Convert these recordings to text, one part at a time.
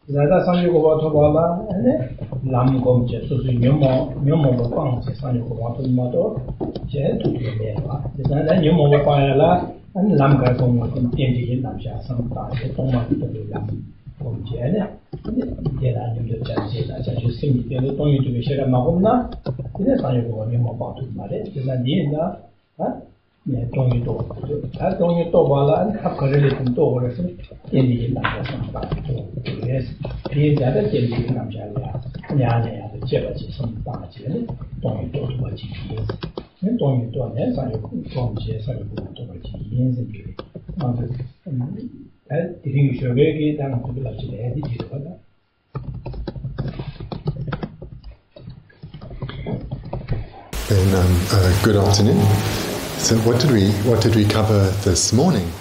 Zada sanju ko to bala lam gom che so nyomo ko pang che sanju ko to ma to che tu le ba zada nyomo ko pa la an lam ga ko ma tin tin ji nam sha sam ta che to ma to le lam gom che ne de la nyu de cha che da cha ju sim de to yu de she ra ma gom na de sanju ko nyomo pa tu ma de zada ni na ha ne to yu to ta to yu to bala an khap kare le tin to ko se tin ji nam sha sam ta yes he that is the nam sha ya nya ne ya de che ba chi sam ta che ne to yu to ba chi yes ne to yu to ne sa yu ko che sa yu to ba chi yin se ge ma de ti ri sho ge ge ta na ko la chi de di chi to ba Good afternoon. So what did we cover this morning?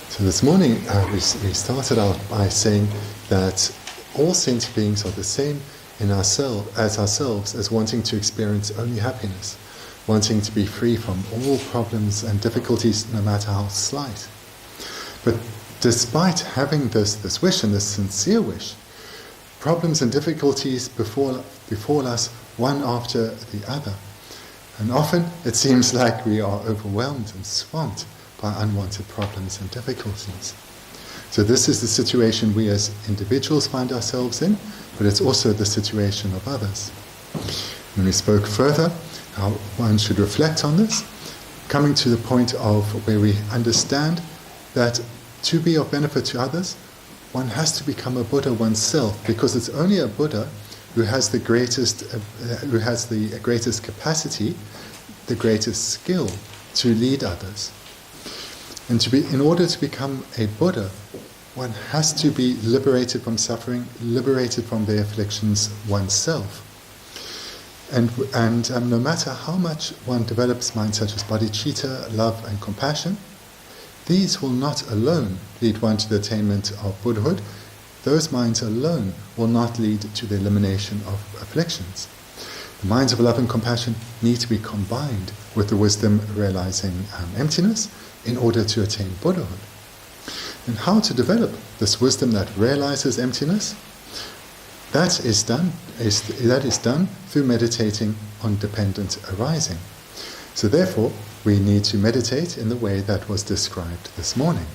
So this morning we started out by saying that all sentient beings are the same in ourselves as wanting to experience only happiness, wanting to be free from all problems and difficulties, no matter how slight. But despite having this wish and this sincere wish, problems and difficulties befall us one after the other. And often it seems like we are overwhelmed and swamped by unwanted problems and difficulties. So this is the situation we as individuals find ourselves in, but it's also the situation of others. When we spoke further, how one should reflect on this, coming to the point of where we understand that to be of benefit to others, one has to become a Buddha oneself, because it's only a Buddha who has the greatest capacity, the greatest skill to lead others. And in order to become a Buddha, one has to be liberated from suffering, liberated from their afflictions oneself. And no matter how much one develops minds such as bodhicitta, love and compassion, these will not alone lead one to the attainment of Buddhahood. Those minds alone will not lead to the elimination of afflictions. The minds of love and compassion need to be combined with the wisdom realizing emptiness in order to attain Buddhahood. And how to develop this wisdom that realizes emptiness? That is done through meditating on dependent arising. So therefore, we need to meditate in the way that was described this morning.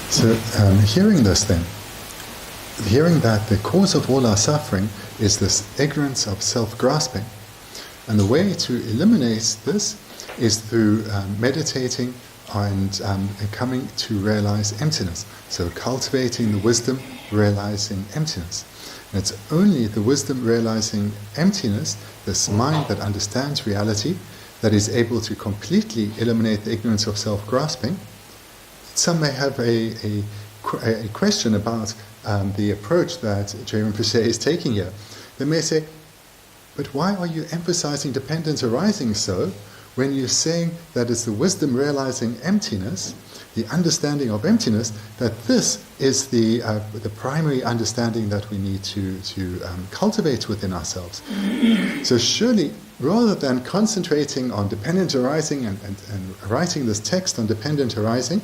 So hearing this then, hearing that the cause of all our suffering is this ignorance of self-grasping, and the way to eliminate this is through meditating and coming to realize emptiness. So cultivating the wisdom realizing emptiness. And it's only the wisdom realizing emptiness, this mind that understands reality, that is able to completely eliminate the ignorance of self-grasping. Some may have a question about the approach that Geshe Rinpoche is taking here. They may say, but why are you emphasizing dependent arising so, when you're saying that it's the wisdom realizing emptiness, the understanding of emptiness, that this is the primary understanding that we need to cultivate within ourselves. So surely, rather than concentrating on dependent arising and writing this text on dependent arising,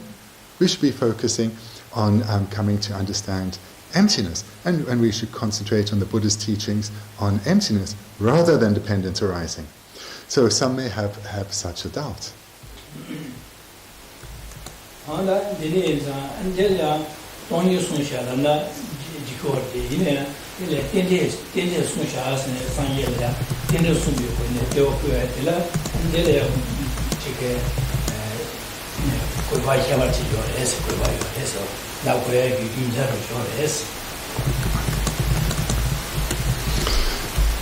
we should be focusing on coming to understand emptiness, and we should concentrate on the Buddhist teachings on emptiness rather than dependent arising. So some may have such a doubt.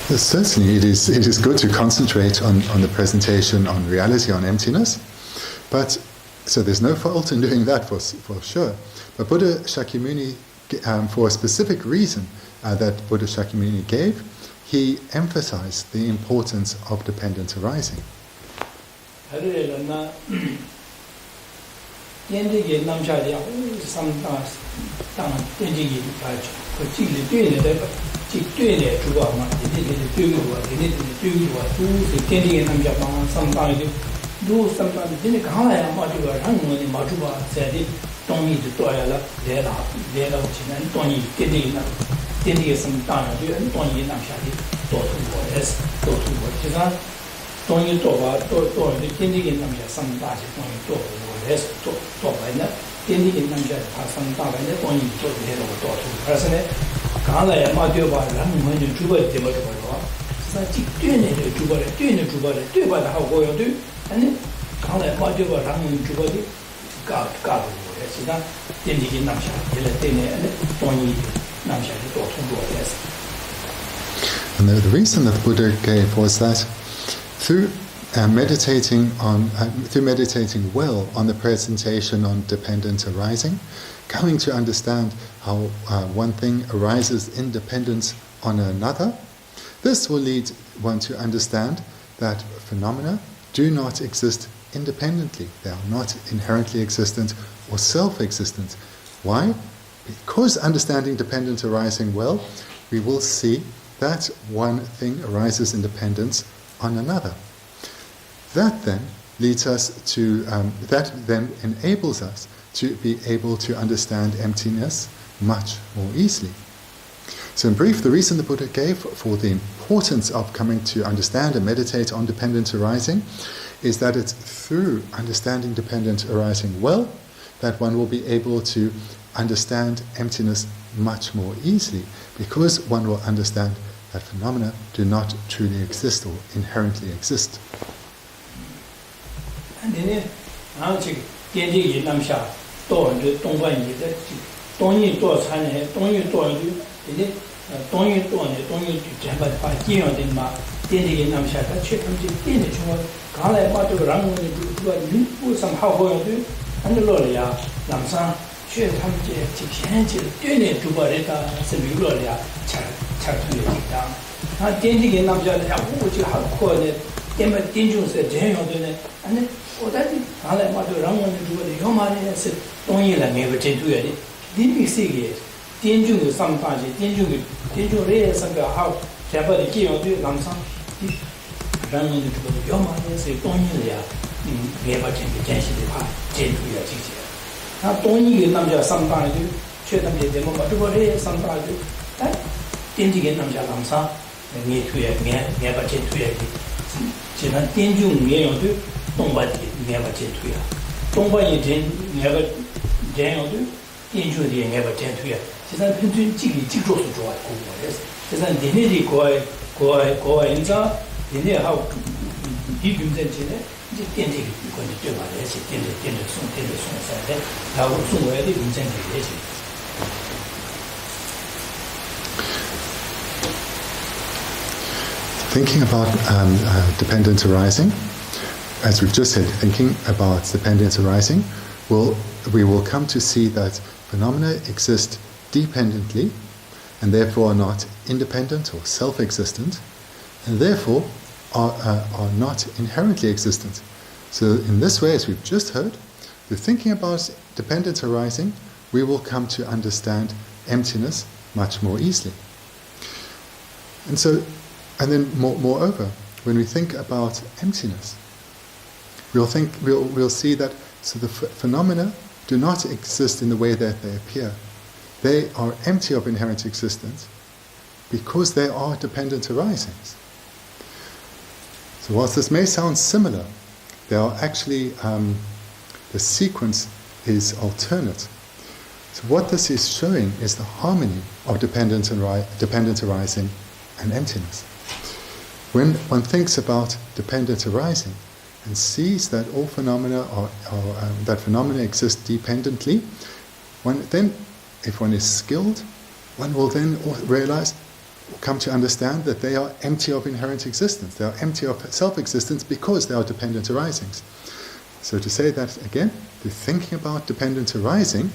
Certainly, it is good to concentrate on the presentation on reality, on emptiness, but so there's no fault in doing that for sure. But Buddha Shakyamuni, for a specific reason that Buddha Shakyamuni gave, he emphasized the importance of dependent arising. And the reason that Buddha gave was that through meditating well on the presentation on dependent arising, coming to understand how one thing arises in dependence on another, this will lead one to understand that phenomena do not exist independently. They are not inherently existent or self-existent. Why? Because understanding dependent arising well, we will see that one thing arises in dependence on another. That then leads us to, that then enables us to be able to understand emptiness much more easily. So in brief, the reason the Buddha gave for the importance of coming to understand and meditate on dependent arising is that it's through understanding dependent arising well that one will be able to understand emptiness much more easily, because one will understand that phenomena do not truly exist or inherently exist. Thinking about dependent arising, as we've just said, thinking about dependent arising, we will come to see that phenomena exist dependently and therefore are not independent or self-existent, and therefore are not inherently existent. So in this way, as we've just heard, through thinking about dependent arising, we will come to understand emptiness much more easily. And then moreover, when we think about emptiness, we'll see that the phenomena do not exist in the way that they appear. They are empty of inherent existence because they are dependent arisings. So whilst this may sound similar, they are actually, the sequence is alternate. So what this is showing is the harmony of dependent arising and emptiness. When one thinks about dependent arising and sees that all phenomena that phenomena exist dependently, if one is skilled, one will then realize, come to understand that they are empty of inherent existence. They are empty of self-existence because they are dependent arisings. So to say that again, through thinking about dependent arising,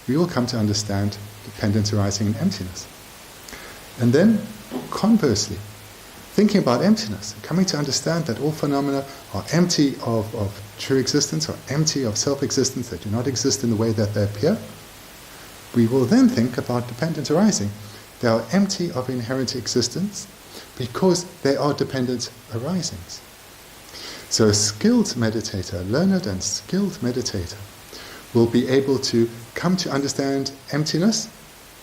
we will come to understand dependent arising and emptiness. And then, conversely, thinking about emptiness, coming to understand that all phenomena are empty of true existence, or empty of self-existence, they do not exist in the way that they appear, we will then think about dependent arising. They are empty of inherent existence because they are dependent arisings. So a skilled meditator, learned and skilled meditator, will be able to come to understand emptiness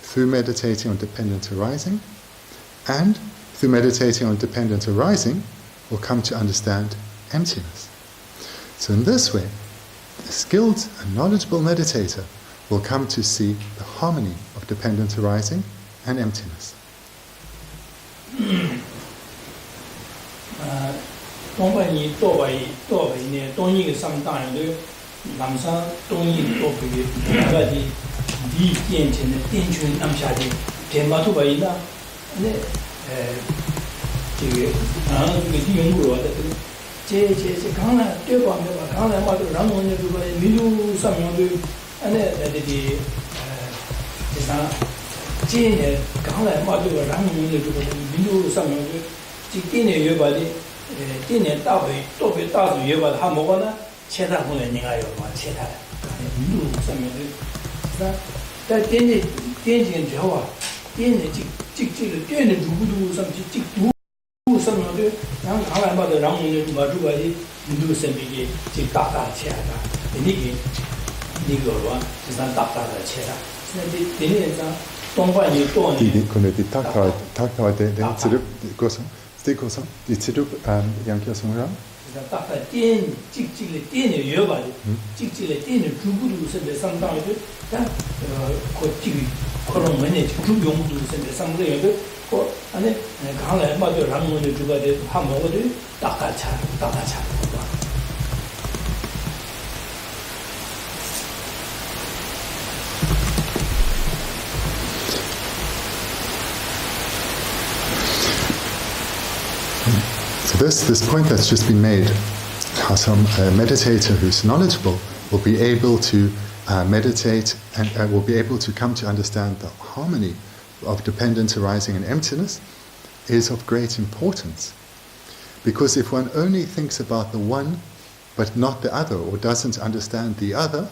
through meditating on dependent arising, and through meditating on dependent arising will come to understand emptiness. So in this way, a skilled and knowledgeable meditator will come to see the harmony of dependent arising and emptiness. So this point that's just been made, how some meditator who's knowledgeable will be able to meditate and will be able to come to understand the harmony of dependent arising and emptiness, is of great importance. Because if one only thinks about the one but not the other, or doesn't understand the other,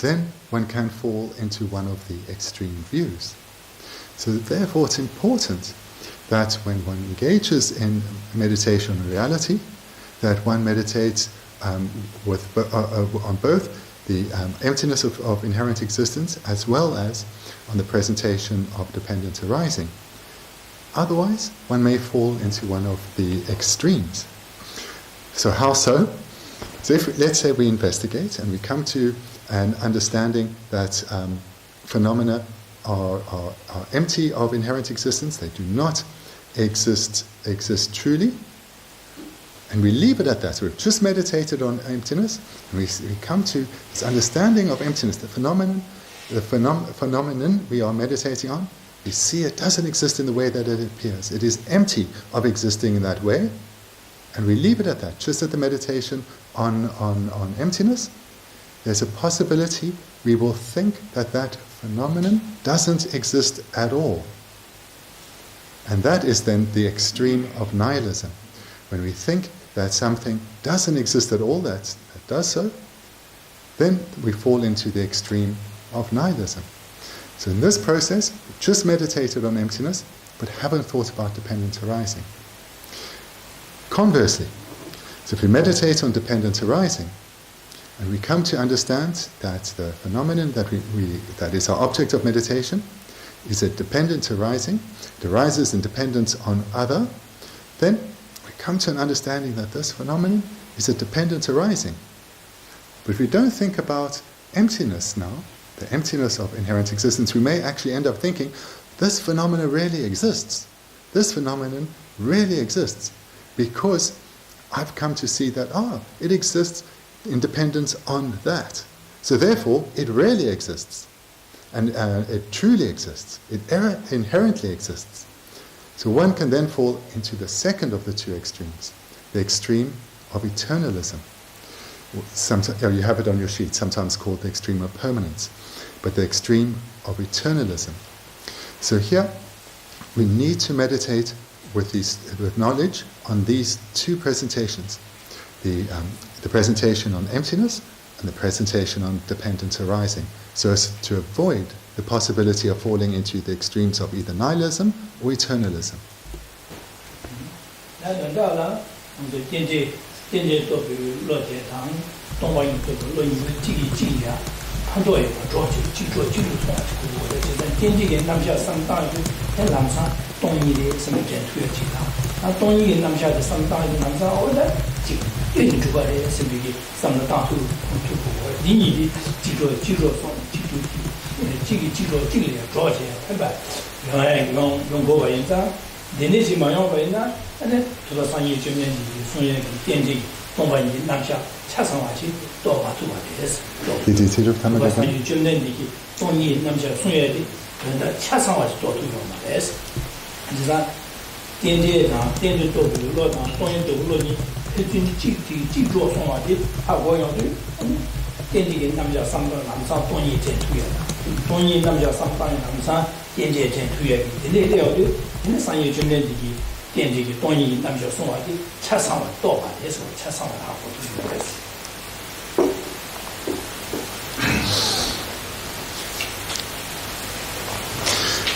then one can fall into one of the extreme views. So therefore it's important that when one engages in meditation on reality, that one meditates on both the emptiness of inherent existence as well as on the presentation of dependent arising. Otherwise, one may fall into one of the extremes. So how so? So if, let's say we investigate and we come to an understanding that phenomena are empty of inherent existence, they do not exist truly, and we leave it at that. We've just meditated on emptiness, and we come to this understanding of emptiness, the phenomenon we are meditating on. We see it doesn't exist in the way that it appears. It is empty of existing in that way, and we leave it at that, just at the meditation on emptiness. There's a possibility we will think that phenomenon doesn't exist at all. And that is then the extreme of nihilism, when we think that something doesn't exist at all that does so, then we fall into the extreme of nihilism. So in this process, we just meditated on emptiness, but haven't thought about dependent arising. Conversely, so if we meditate on dependent arising, and we come to understand that the phenomenon that is our object of meditation is a dependent arising, it arises in dependence on other, then we come to an understanding that this phenomenon is a dependent arising. But if we don't think about emptiness now, the emptiness of inherent existence, we may actually end up thinking, this phenomenon really exists. This phenomenon really exists because I've come to see that, it exists in dependence on that. So therefore, it really exists. And it truly exists. It inherently exists. So one can then fall into the second of the two extremes, the extreme of eternalism. You have it on your sheet, sometimes called the extreme of permanence, but the extreme of eternalism. So here, we need to meditate with knowledge on these two presentations, the presentation on emptiness and the presentation on dependent arising, so as to avoid the possibility of falling into the extremes of either nihilism or eternalism.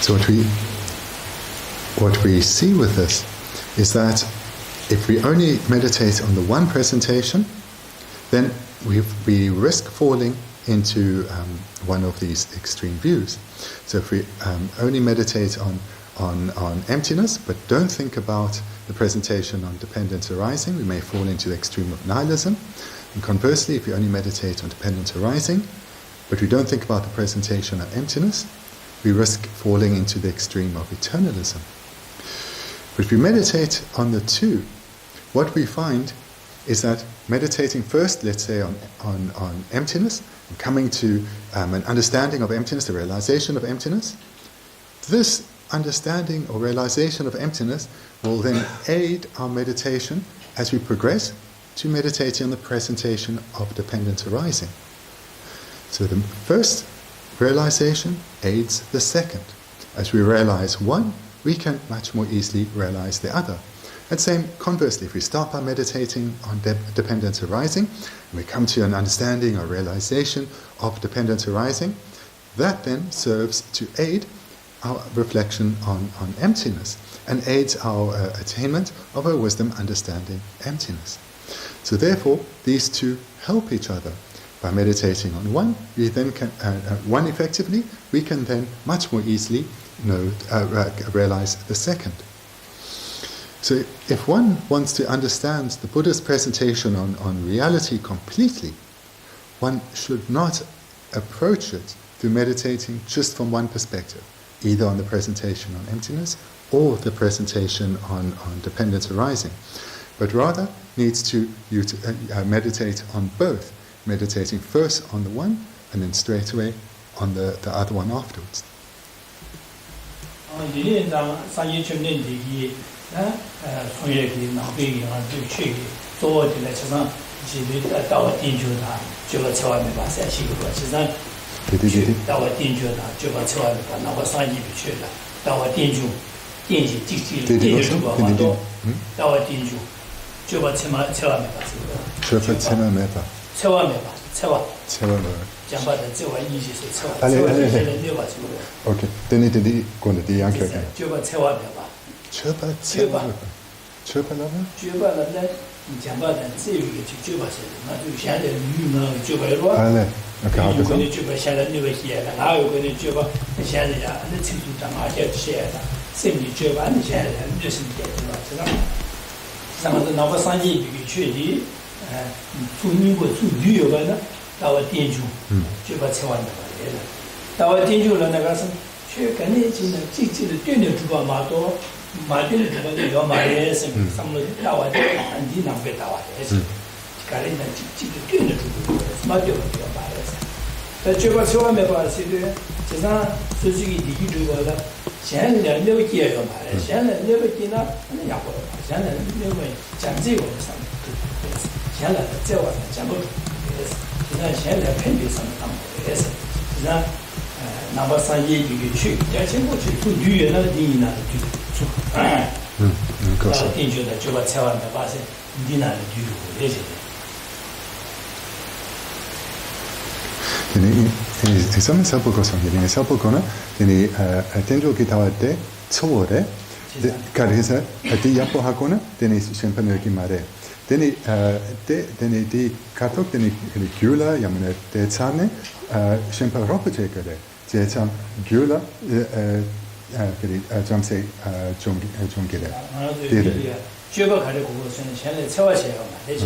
So what we see with this is that if we only meditate on the one presentation, then we risk falling into one of these extreme views. So if we only meditate on emptiness, but don't think about the presentation on dependent arising, we may fall into the extreme of nihilism. And conversely, if we only meditate on dependent arising, but we don't think about the presentation on emptiness, we risk falling into the extreme of eternalism. But if we meditate on the two, what we find is that meditating first, let's say, on emptiness, and coming to an understanding of emptiness, the realization of emptiness, this understanding or realization of emptiness will then aid our meditation as we progress to meditating on the presentation of dependent arising. So the first realization aids the second. As we realize one, we can much more easily realize the other. And same conversely, if we start by meditating on dependent arising, and we come to an understanding or realization of dependent arising, that then serves to aid our reflection on emptiness and aids our attainment of our wisdom understanding emptiness. So therefore, these two help each other. By meditating on one, we then can one effectively, we can then much more easily realize the second. So if one wants to understand the Buddha's presentation on reality completely, one should not approach it through meditating just from one perspective, either on the presentation on emptiness or the presentation on dependent arising, but rather needs to meditate on both, meditating first on the one and then straight away on the other one afterwards. Juba Tsema Meba. Juba Tsema Meba. Tsewa Meba. Tsewa. Tsewa Meba. Jamba the Tsewa easy so Tsewa. Okay. Then it did go to the Yankee. Juba Tsewa Meba. Juba Tsema Meba. Juba Lama? Juba Lama. Jamba the Tsewi to Juba said, not to share the new Juba. Okay, how does it? Juba share the new here, and how you're going to Juba share the two Tamaja share. Simply Juba and share and just get some of the Navasanji Chili, two new to do your our Tinju, Juba Tsewan. Our Tinju Lanagasan, she can eat in a teacher the dinner to Mato, my dinner to your Maries, and some of our and dinner with our carrying the dinner to Mato, your Maries. The Juba Tsewan Meba City, Suzuki, the Juba. Shannon never hear your marriage, Shannon never get up, and Yako, Shannon never Janzi or something. Shannon, there was a jungle. Yes, Shannon painted some yes. Navasanji, you shoot, Jachin, what you do, you know, dinner to injure the Juba Tsewa and the Basin, dinner to do. Esame sapo cosa viene sapo kona teni tenjo kitawa de tsore de karisa ati yapo hakona teni shempane ki mare teni teni di katok teni gyula yamane de tsane shempa ropoche kare je cham gyula kari jamse jongile dire Juba kare ko shane tsewa che yo ma de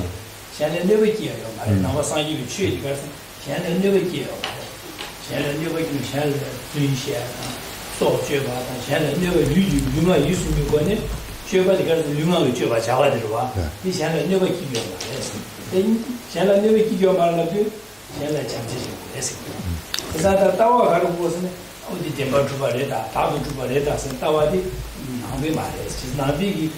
shane never ki yo ma na wa sang yi chi ga shane never ki yo Shannon never can share the share, so Juba, and Shannon never Luma used to be going in. Juba because the Luma with Juba Java, this Shannon never keep your man. Then Shannon never keep your man of you, Shannon Champion. Is that a tower wasn't the Temple to Barretta, Tabu to Barretta, and Tawadi, Navimares, is not big.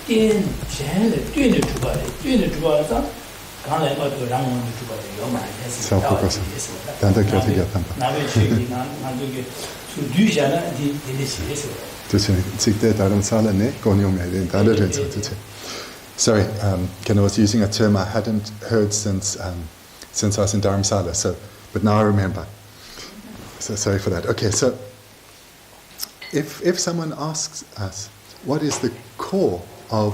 In Shannon, doing it to Barretta. Can't let go down on the Tuba, self-focus. Tanta critica tampa. To do Jana, Sorry, I was using a term I hadn't heard since I was in Dharamsala, so but now I remember. So sorry for that. Okay, so if someone asks us what is the core of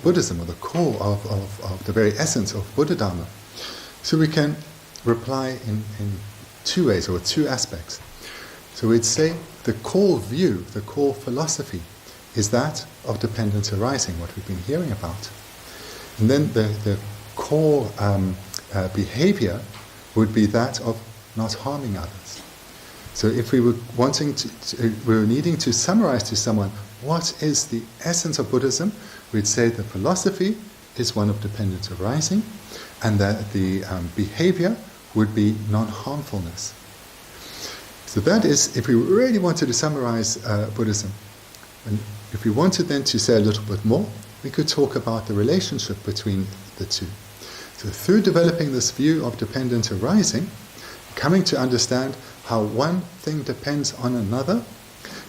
Buddhism, or the core of the very essence of Buddha Dharma. So we can reply in two ways, or two aspects. So we'd say the core view, the core philosophy, is that of dependence arising, what we've been hearing about. And then the core behavior would be that of not harming others. So if we were we were needing to summarize to someone what is the essence of Buddhism, we'd say the philosophy is one of dependence arising, and that the behavior would be non-harmfulness. So that is, if we really wanted to summarize Buddhism, and if we wanted then to say a little bit more, we could talk about the relationship between the two. So through developing this view of dependence arising, coming to understand how one thing depends on another,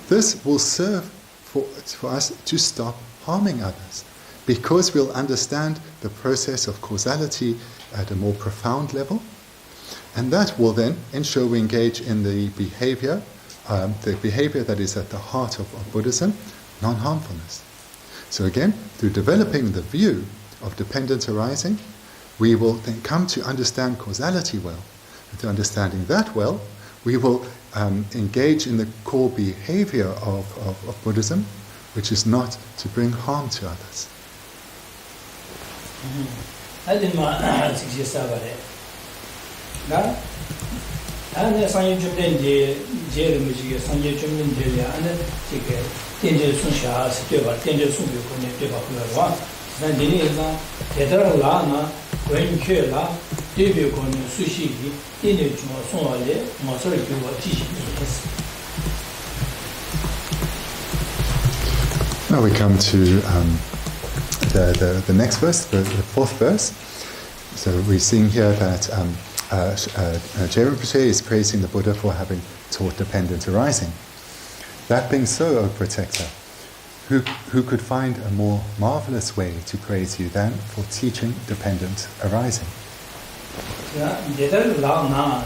this will serve for us to stop harming others, because we'll understand the process of causality at a more profound level, and that will then ensure we engage in the behavior that is at the heart of Buddhism, non-harmfulness. So again, through developing the view of dependence arising, we will then come to understand causality well. And through understanding that well, we will engage in the core behavior of Buddhism, which is not to bring harm to others. I didn't suggest about it. Now, and the Sanjay Jeremy, Sanjay Jeremy, and the Tinder Sunsha, Tinder Sunday, then the Tether Lama, when Kela, David Gon Sushi, Tinder Sonale, Masoriki, or teaching. Now we come to the next verse, the fourth verse. So we're seeing here that Geshe Thubten is praising the Buddha for having taught dependence arising. That being so, O protector, who could find a more marvelous way to praise you than for teaching dependent arising? Lama,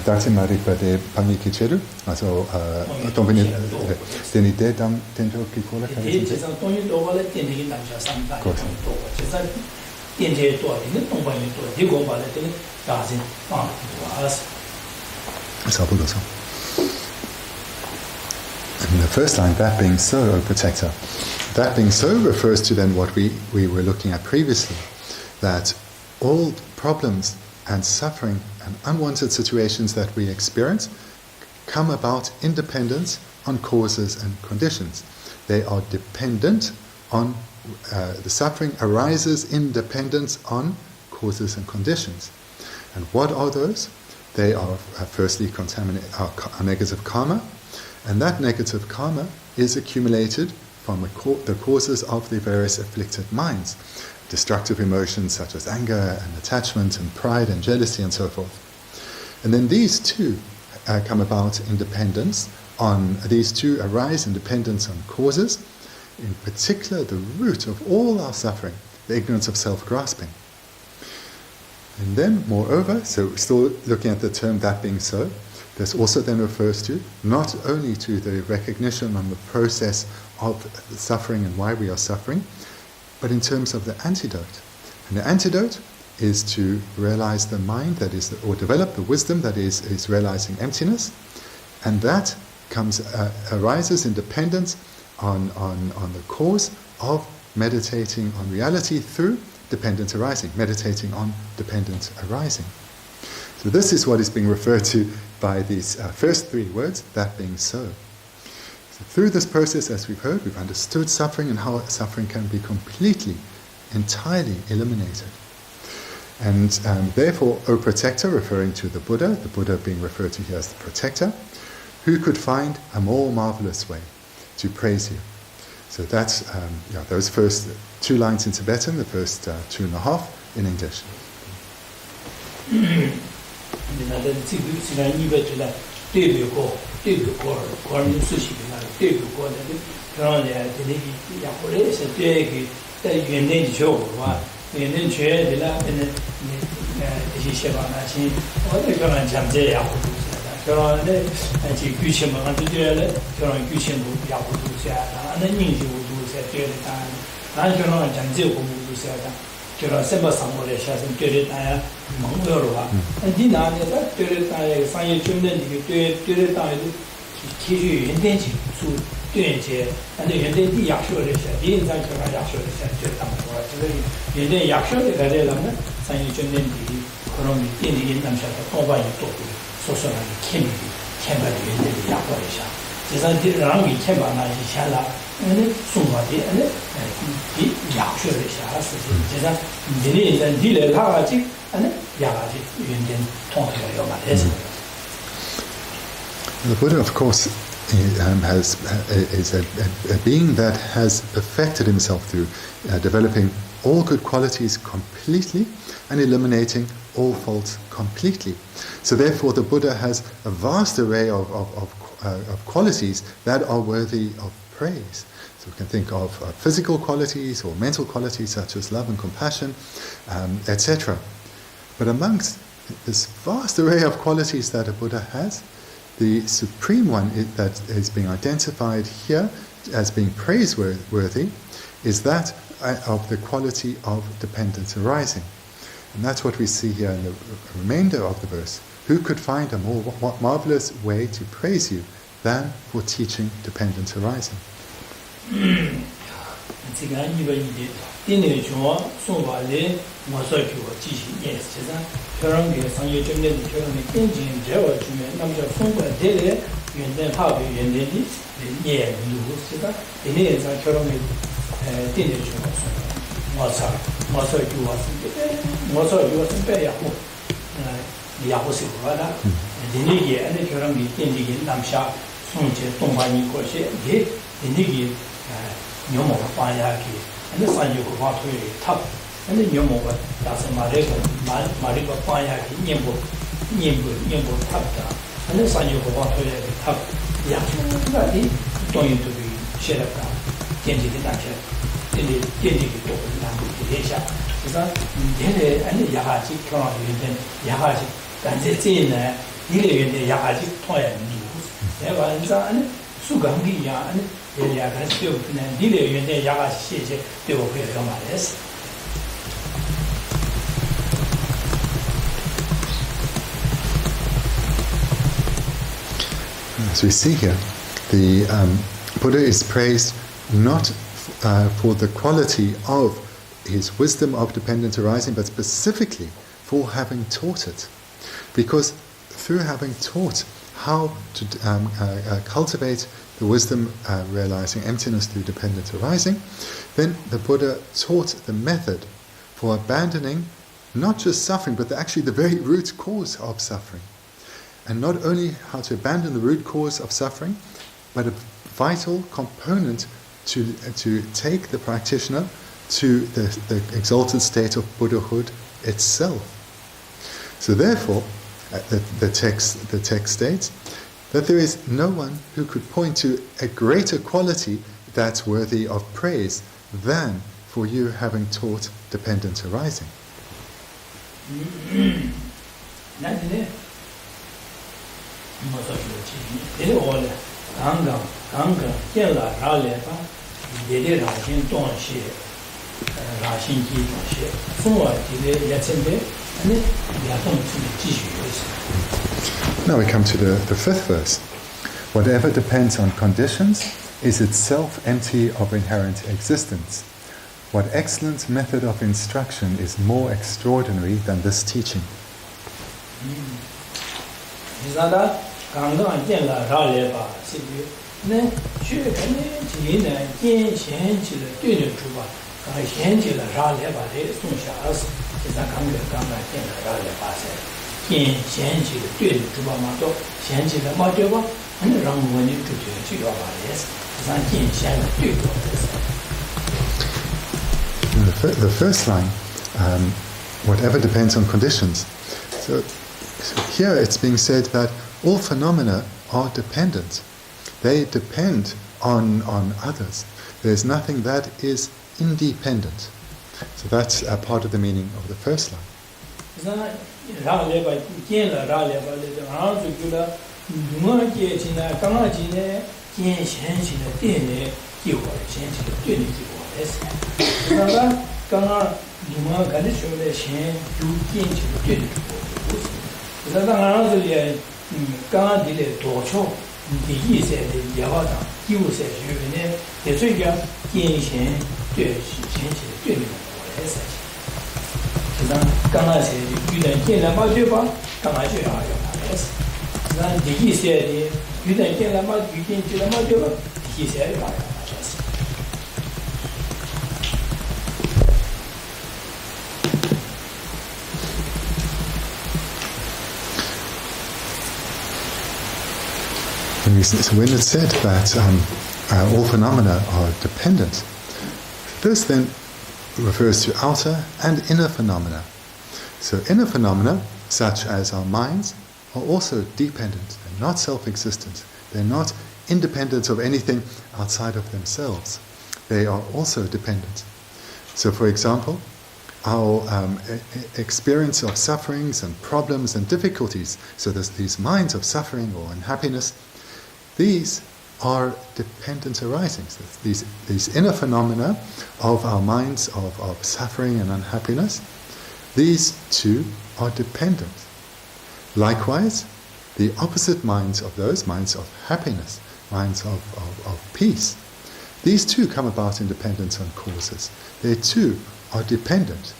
Datin Maripa de Pangikicheru, also Tombini, den Idee dann den Job gekola kann ich sagen. And the first line, that being so, O protector, that being so refers to then what we were looking at previously, that all problems and suffering and unwanted situations that we experience come about independent on causes and conditions. They are dependent on, the suffering arises in dependence on causes and conditions. And what are those? They are firstly are negative karma, and that negative karma is accumulated from the causes of the various afflicted minds. Destructive emotions such as anger and attachment and pride and jealousy and so forth. And then these two come about in dependence on, these two arise in dependence on causes, in particular the root of all our suffering, the ignorance of self-grasping. And then, moreover, so still looking at the term that being so, this also then refers to not only to the recognition on the process of the suffering and why we are suffering, but in terms of the antidote. And the antidote is to realize the mind that is, or develop the wisdom that is realizing emptiness, and that arises in dependence on the cause of meditating on reality through dependent arising, meditating on dependent arising. So this is what is being referred to by these first three words, that being so. Through this process, as we've heard, we've understood suffering and how suffering can be completely, entirely eliminated. And therefore, O protector, referring to the Buddha being referred to here as the protector, who could find a more marvelous way to praise you? So that's those first two lines in Tibetan, the first 2.5 in English. The Buddha, of course, is a being that has perfected himself through developing all good qualities completely and eliminating all faults completely. So therefore the Buddha has a vast array of qualities that are worthy of praise. So we can think of physical qualities or mental qualities such as love and compassion, etc. But amongst this vast array of qualities that a Buddha has, the supreme one that is being identified here as being praiseworthy is that of the quality of dependence arising. And that's what we see here in the remainder of the verse. Who could find a more marvelous way to praise you than for teaching dependence arising? As we see here, the Buddha is praised not for the quality of his wisdom of dependence arising, but specifically for having taught it. Because through having taught how to cultivate the wisdom realizing emptiness through dependence arising, then the Buddha taught the method for abandoning not just suffering, but actually the very root cause of suffering. And not only how to abandon the root cause of suffering, but a vital component to take the practitioner to the exalted state of Buddhahood itself. So therefore, the text states that there is no one who could point to a greater quality that's worthy of praise than for you having taught dependence arising. Now we come to the fifth verse. Whatever depends on conditions is itself empty of inherent existence. What excellent method of instruction is more extraordinary than this teaching? The first line, whatever depends on conditions. So here it's being said that all phenomena are dependent. They depend on others. There's nothing that is independent. So that's a part of the meaning of the first line. when it's said that all phenomena are dependent, this then refers to outer and inner phenomena. So inner phenomena, such as our minds, are also dependent. They're not self-existent. They're not independent of anything outside of themselves. They are also dependent. So for example, our experience of sufferings and problems and difficulties, so there's these minds of suffering or unhappiness, these are dependent arisings. These inner phenomena of our minds of suffering and unhappiness, these two are dependent. Likewise, the opposite minds of those, minds of happiness, minds of peace, these too come about in dependence on causes. They too are dependent.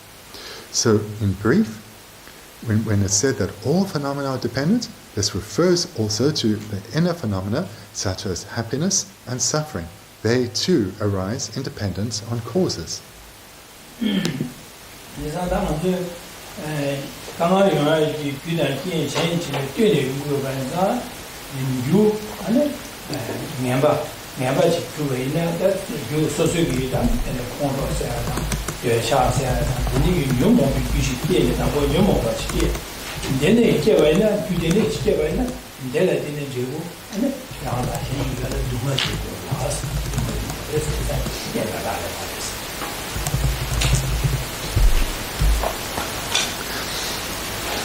So in brief, when it's said that all phenomena are dependent, this refers also to the inner phenomena such as happiness and suffering. They too arise in dependence on causes.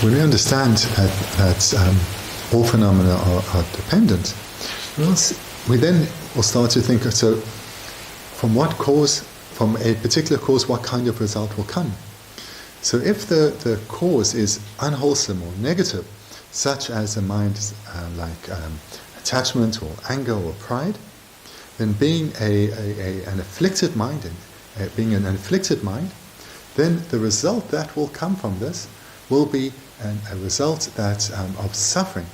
When we understand that all phenomena are dependent, we then will start to think, so from what cause, from a particular cause, what kind of result will come? So if the cause is unwholesome or negative, such as a mind like attachment or anger or pride, then being an afflicted mind, then the result that will come from this will be a result that of suffering,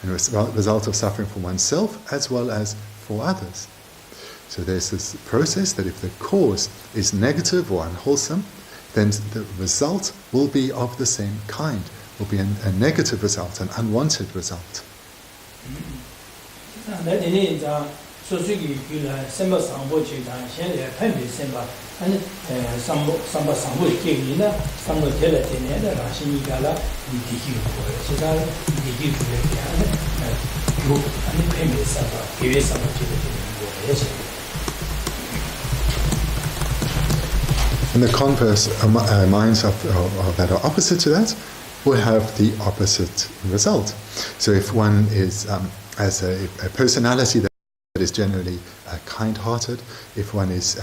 and a result of suffering for oneself as well as for others. So there's this process that if the cause is negative or unwholesome, then the result will be of the same kind, will be a negative result, an unwanted result. And the converse, minds that are opposite to that will have the opposite result. So if one is as a personality that is generally kind-hearted, if one is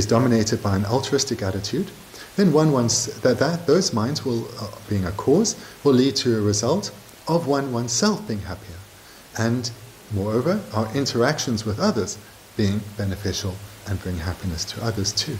dominated by an altruistic attitude, then those minds will, being a cause, will lead to a result of oneself being happier, and moreover, our interactions with others being beneficial and bring happiness to others too.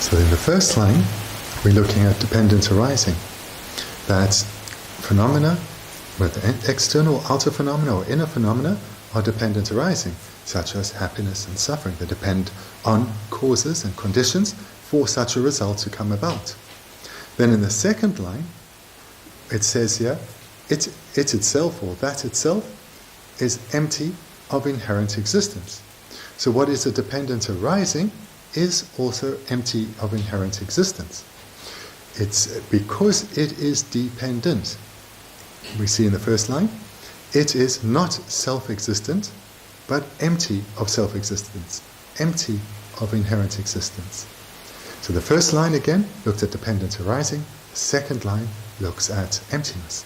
So in the first line, we're looking at dependent arising. That phenomena, whether external, outer phenomena or inner phenomena, are dependent arising, such as happiness and suffering. They depend on causes and conditions for such a result to come about. Then in the second line, it says here, it itself, or that itself, is empty of inherent existence. So what is a dependent arising is also empty of inherent existence. It's because it is dependent. We see in the first line, it is not self-existent, but empty of self-existence, empty of inherent existence. So the first line again looks at dependent arising, the second line looks at emptiness.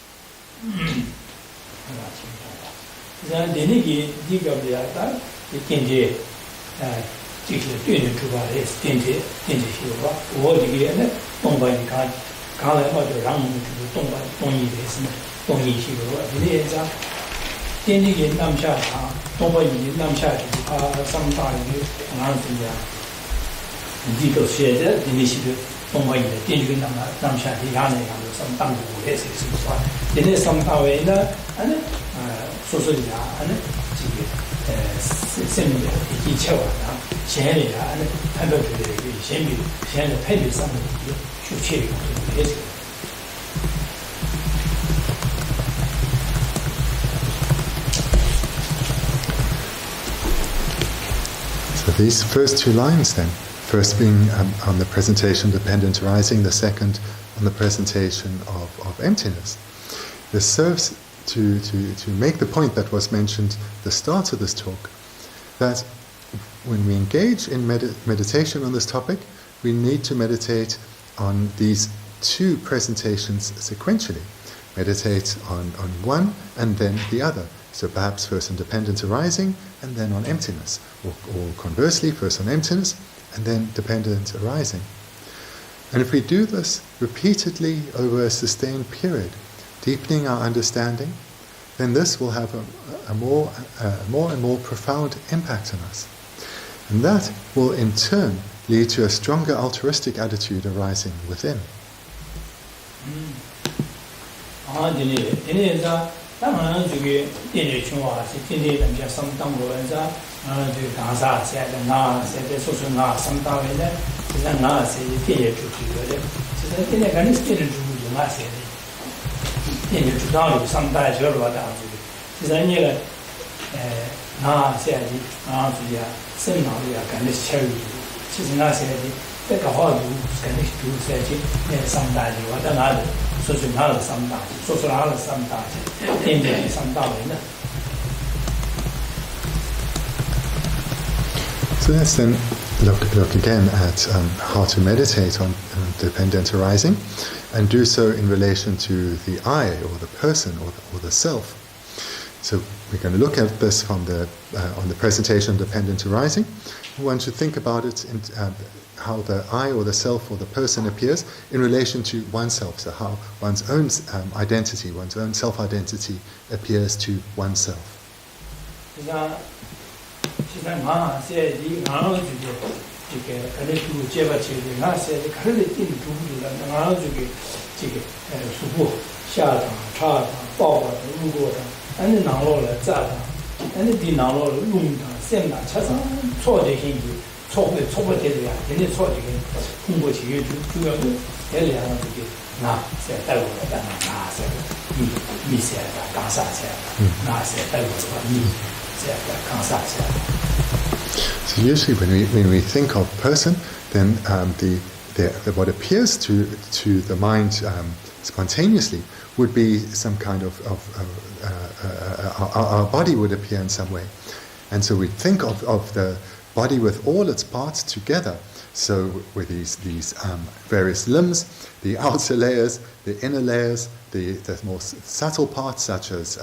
So these first two lines then, first being on the presentation dependent arising, the second on the presentation of emptiness. This serves to make the point that was mentioned at the start of this talk, that when we engage in meditation on this topic, we need to meditate on these two presentations sequentially. Meditate on one and then the other. So perhaps first on dependent arising and then on emptiness, or conversely, first on emptiness and then dependent arising. And if we do this repeatedly over a sustained period, deepening our understanding, then this will have a more and more profound impact on us. And that will in turn lead to a stronger altruistic attitude arising within. So let's then look again at how to meditate on dependent arising, and do so in relation to the I, or the person, or the self. So we're going to look at this from on the presentation dependent arising. We want to think about it in how the I or the self or the person appears in relation to oneself. So how one's own identity, one's own self-identity appears to oneself. So usually when we think of person, then what appears to the mind spontaneously would be some kind of our body would appear in some way. And so we think of the body with all its parts together. So with these various limbs, the outer layers, the inner layers, the more subtle parts such as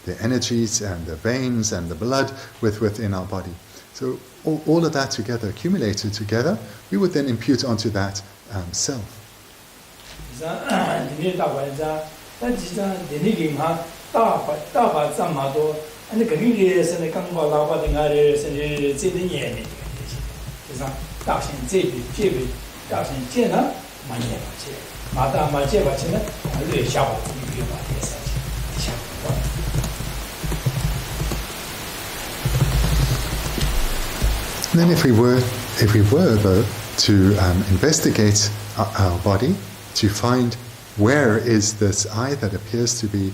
the energies and the veins and the blood within our body. So all of that together, accumulated together, we would then impute onto that self. And then if we were though to investigate our body, to find where is this I that appears to be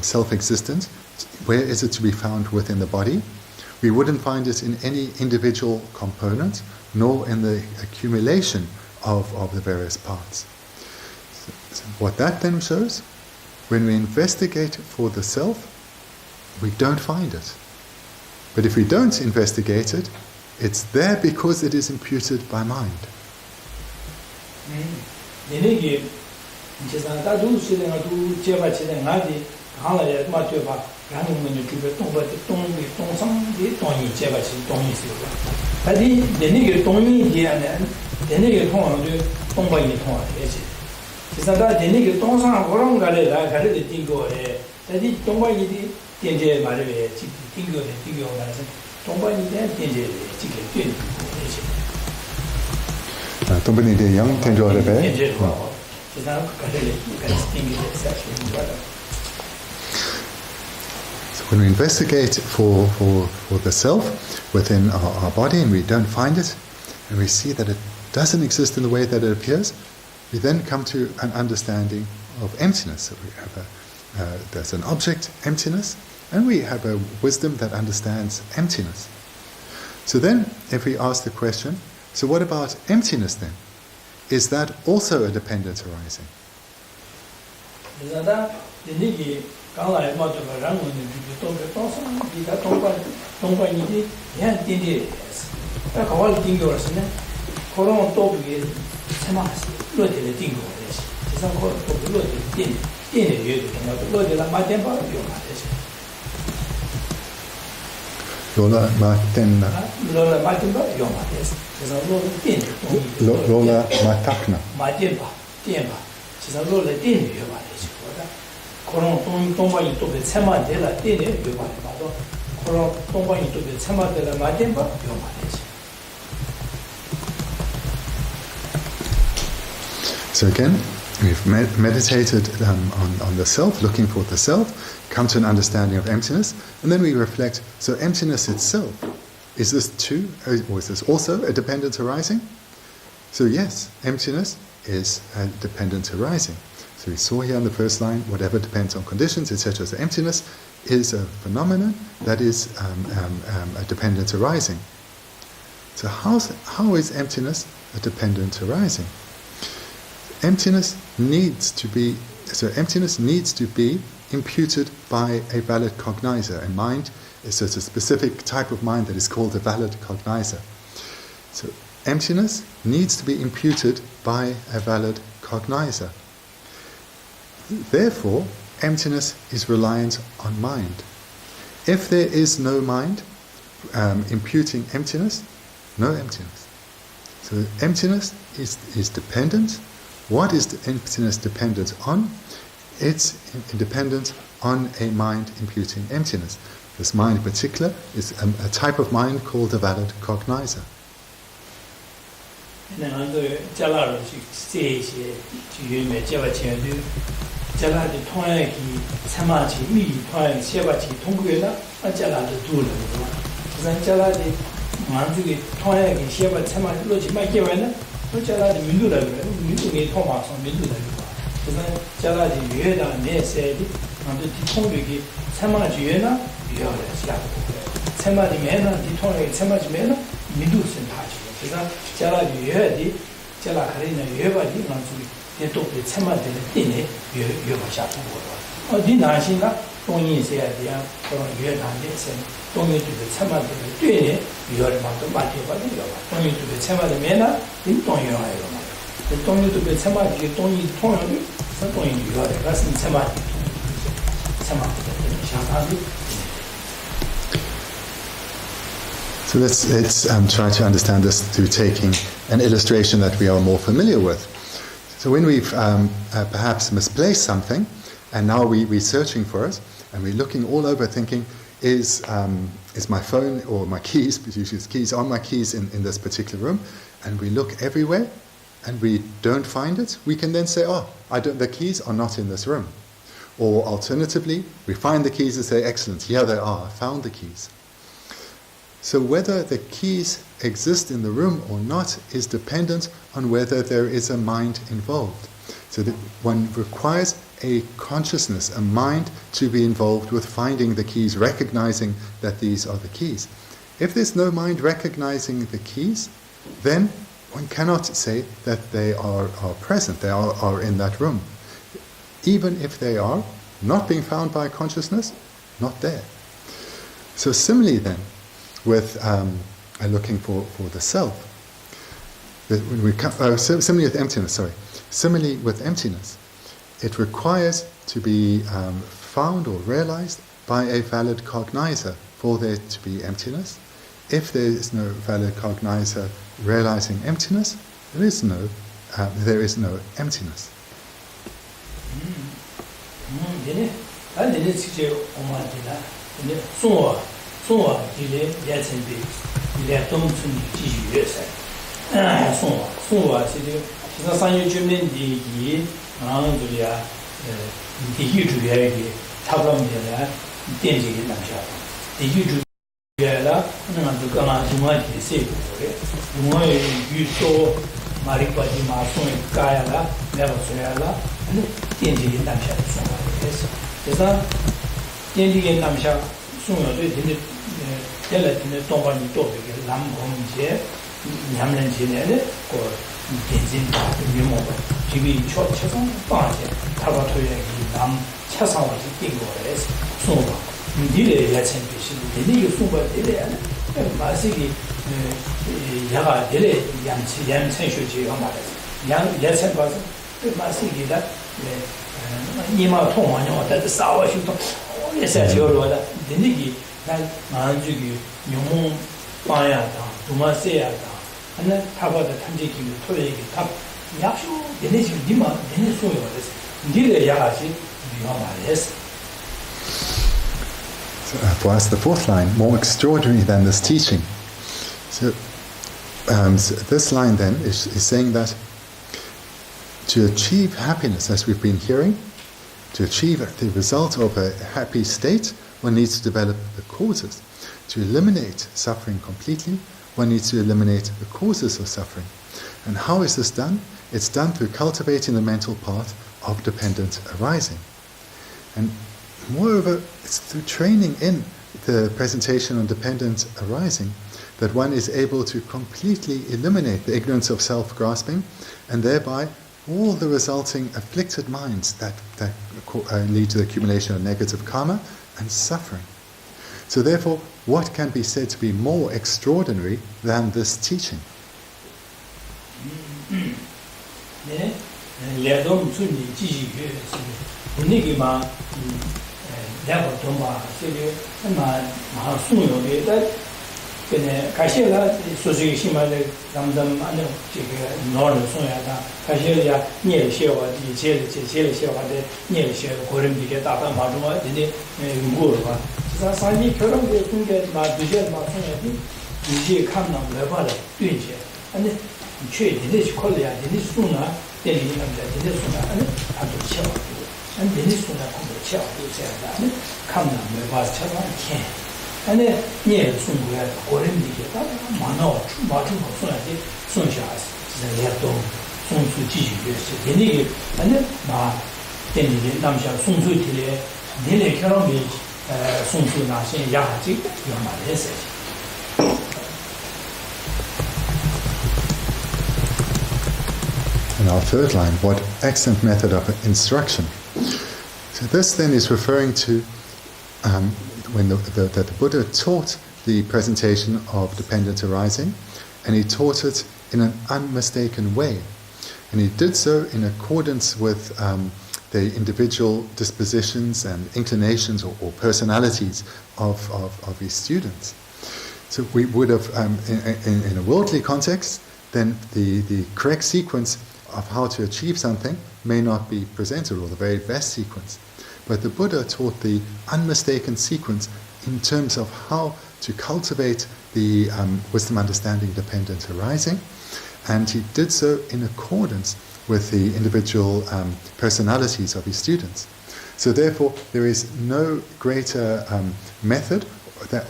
self-existent, where is it to be found within the body, we wouldn't find it in any individual component, nor in the accumulation of the various parts. So what that then shows, when we investigate for the self, we don't find it. But if we don't investigate it, it's there because it is imputed by mind. Denegi, Jizanda do sitting or do Jeva Chidangadi, Halaye, Matuba, Ranum, you keep a tomb, but the tomb, the Tony Jeva Tony Silva. But the nigger Tony here and then, the nigger Tony, Tomba in Tony. Jizanda, the nigger Tonsan, Horongale, I had the Tingo, that is Tomba in the Tinge, Marie, Tingo, the Tingo, Tomba in the Tinge, chicken. Tombani de young tenjo rebe. So when we investigate for the self within our body and we don't find it, and we see that it doesn't exist in the way that it appears, we then come to an understanding of emptiness. So we have there's an object, emptiness, and we have a wisdom that understands emptiness. So then, if we ask the question, so what about emptiness then? Is that also a dependent arising? Lola Matenna. Lola Matemba, Yomates. There's a Lola Din. Lola Matakna. Matemba, Temba. She's a Lola Din, Yomates. Coron Tomba into the Sema de la Din, Yomato. Coron Tomba into the Sema de la Matemba, Yomates. So again, we've meditated on the self, looking for the self, come to an understanding of emptiness, and then we reflect, so emptiness itself, is this too, or is this also a dependent arising? So yes, emptiness is a dependent arising. So we saw here on the first line, whatever depends on conditions, etc. So emptiness is a phenomenon that is a dependent arising. So how is emptiness a dependent arising? Emptiness needs to be imputed by a valid cognizer. And mind is a specific type of mind that is called a valid cognizer. So emptiness needs to be imputed by a valid cognizer. Therefore, emptiness is reliant on mind. If there is no mind imputing emptiness, no emptiness. So emptiness is dependent. What is the emptiness dependent on? It's dependent on a mind imputing emptiness. This mind in particular is a type of mind called a valid cognizer. So let's try to understand this through taking an illustration that we are more familiar with. So when we've perhaps misplaced something, and now we're searching for it, and we're looking all over thinking, is my phone or my keys, because usually it's keys, are my keys in this particular room, and we look everywhere, and we don't find it, we can then say, the keys are not in this room. Or alternatively, we find the keys and say, excellent, here they are, I found the keys. So whether the keys exist in the room or not is dependent on whether there is a mind involved. So that one requires a consciousness, a mind to be involved with finding the keys, recognizing that these are the keys. If there's no mind recognizing the keys, then one cannot say that they are present, they are in that room. Even if they are not being found by consciousness, not there. So similarly then, with looking for the self, Similarly with emptiness, Similarly with emptiness, it requires to be found or realized by a valid cognizer for there to be emptiness. If there is no valid cognizer realizing emptiness, there is no emptiness. For us, the fourth line, more extraordinary than this teaching. So this line then is saying that to achieve happiness, as we've been hearing, to achieve the result of a happy state, one needs to develop the causes. To eliminate suffering completely, one needs to eliminate the causes of suffering. And how is this done? It's done through cultivating the mental part of dependent arising. And moreover, it's through training in the presentation on dependent arising that one is able to completely eliminate the ignorance of self-grasping and thereby all the resulting afflicted minds that lead to the accumulation of negative karma and suffering. So therefore, what can be said to be more extraordinary than this teaching? In our third line, what excellent method of instruction. So this then is referring to when the Buddha taught the presentation of dependent arising, and he taught it in an unmistaken way. And he did so in accordance with the individual dispositions and inclinations or personalities of his students. So we would have, in a worldly context, then the correct sequence of how to achieve something may not be presented, or the very best sequence. But the Buddha taught the unmistaken sequence in terms of how to cultivate the wisdom understanding dependent arising, and he did so in accordance with the individual personalities of his students. So therefore, there is no greater method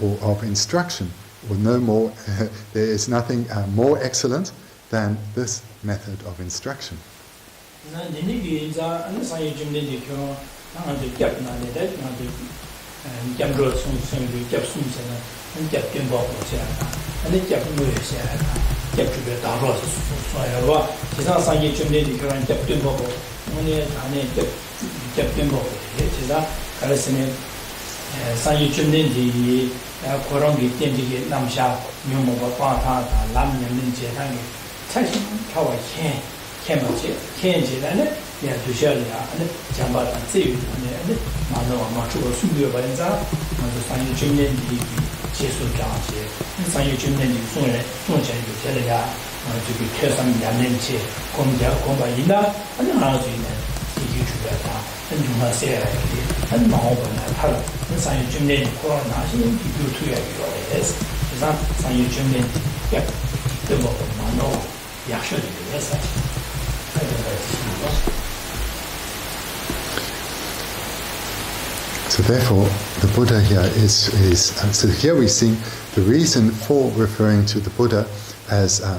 or of instruction, or no more, there is nothing more excellent than this method of instruction. 차시 타와 캠마지 캠지라네 야 두셔야 아니 장바다 제유네 마노와 마추고 숨겨 봐야자 먼저 산이 중년이 제수장지 산이 중년이 손에 손전이 되려야 저기 최선 양년치 공부이나 아니 하나도 있네 이게 주야다 한중하세요 한 마음보다 다른 산이 중년이 코로나 시기 교투야 이거에서 그래서 산이 중년이 약 그거 마노 약속이 돼서 So therefore, the Buddha here so here we see the reason for referring to the Buddha as a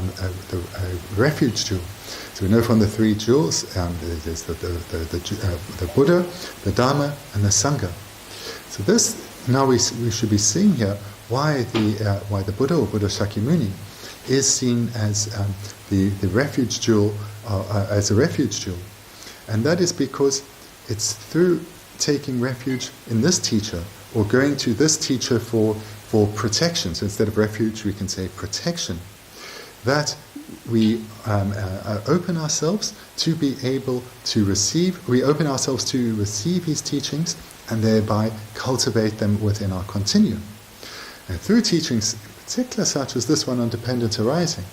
refuge jewel. So we know from the three jewels, there's the Buddha, the Dharma, and the Sangha. So this now we should be seeing here why the Buddha or Buddha Shakyamuni is seen as the refuge jewel, as a refuge jewel, and that is because it's through taking refuge in this teacher or going to this teacher for protection. So instead of refuge, we can say protection. That we open ourselves to be able to receive. We open ourselves to receive his teachings and thereby cultivate them within our continuum. And through teachings, in particular such as this one on dependent arising,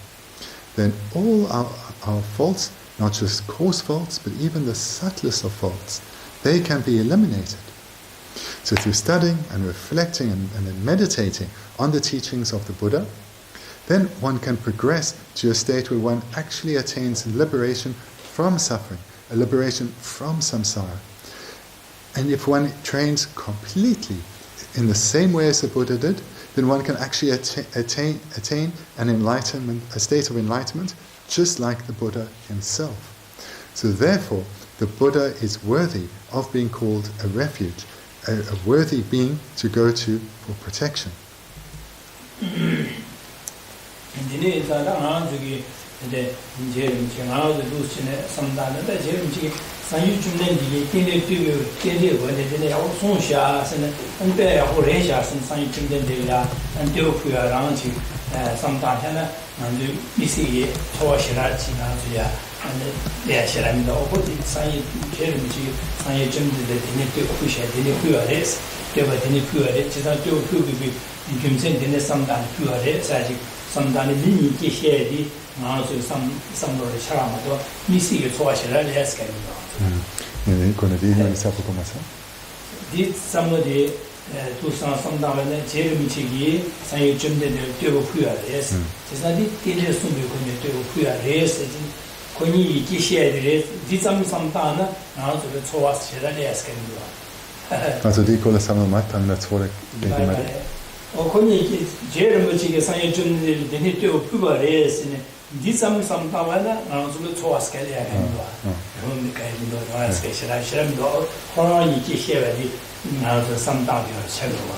then all our faults, not just coarse faults, but even the subtlest of faults, they can be eliminated. So through studying and reflecting and then meditating on the teachings of the Buddha, then one can progress to a state where one actually attains liberation from suffering, a liberation from samsara. And if one trains completely in the same way as the Buddha did, then one can actually attain an enlightenment, a state of enlightenment, just like the Buddha himself. So therefore, the Buddha is worthy of being called a refuge, a worthy being to go to for protection. samdani mini Geshe di ngāzu samdori charamato misi yu tsuwashira lēs kari di samdori tusan samdani jeremi chigi sanyi jumde dewa kuya lēs jisna di tene sumbi kunye dewa kuya lēs kunyi Geshe di lēs di samdana ngāzu tsuwashira lēs kari Also die kola samamatang na tsore konyi 제를 지게 상에 좀 되게 또 부바레스네 디삼 삼타와나 나좀 좋았을게 야간도 그런 가이드도 좋았을게 싫어도 코로나이 기회에 나도 삼다비를 쳐봐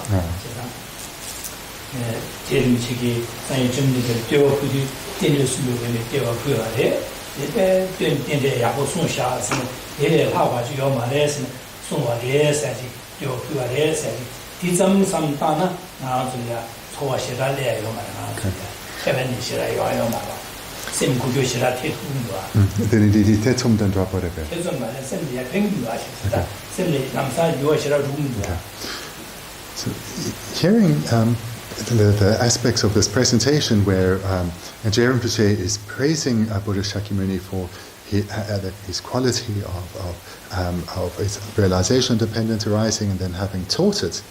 제일 지게 상에 좀 되게 또 그디 되는 수요에 되어 부여래 이때 된데 야고 송샤스 얘네 화가지고 요 말에서 송와레스지 요 부여레스 디삼 삼타나 나중에 소화시라래요 말이야. 해변이 시라요 말아. 샘구교시라 태풍도아. die Tsongkhapa Rabten. 태종만에 샘이야 팽도아 싶다. 샘이 남사 요시라 rum도아. So hearing the aspects of this presentation where Geshe Rinpoche is praising Buddha Shakyamuni for his quality of his realization dependent arising and then having taught it.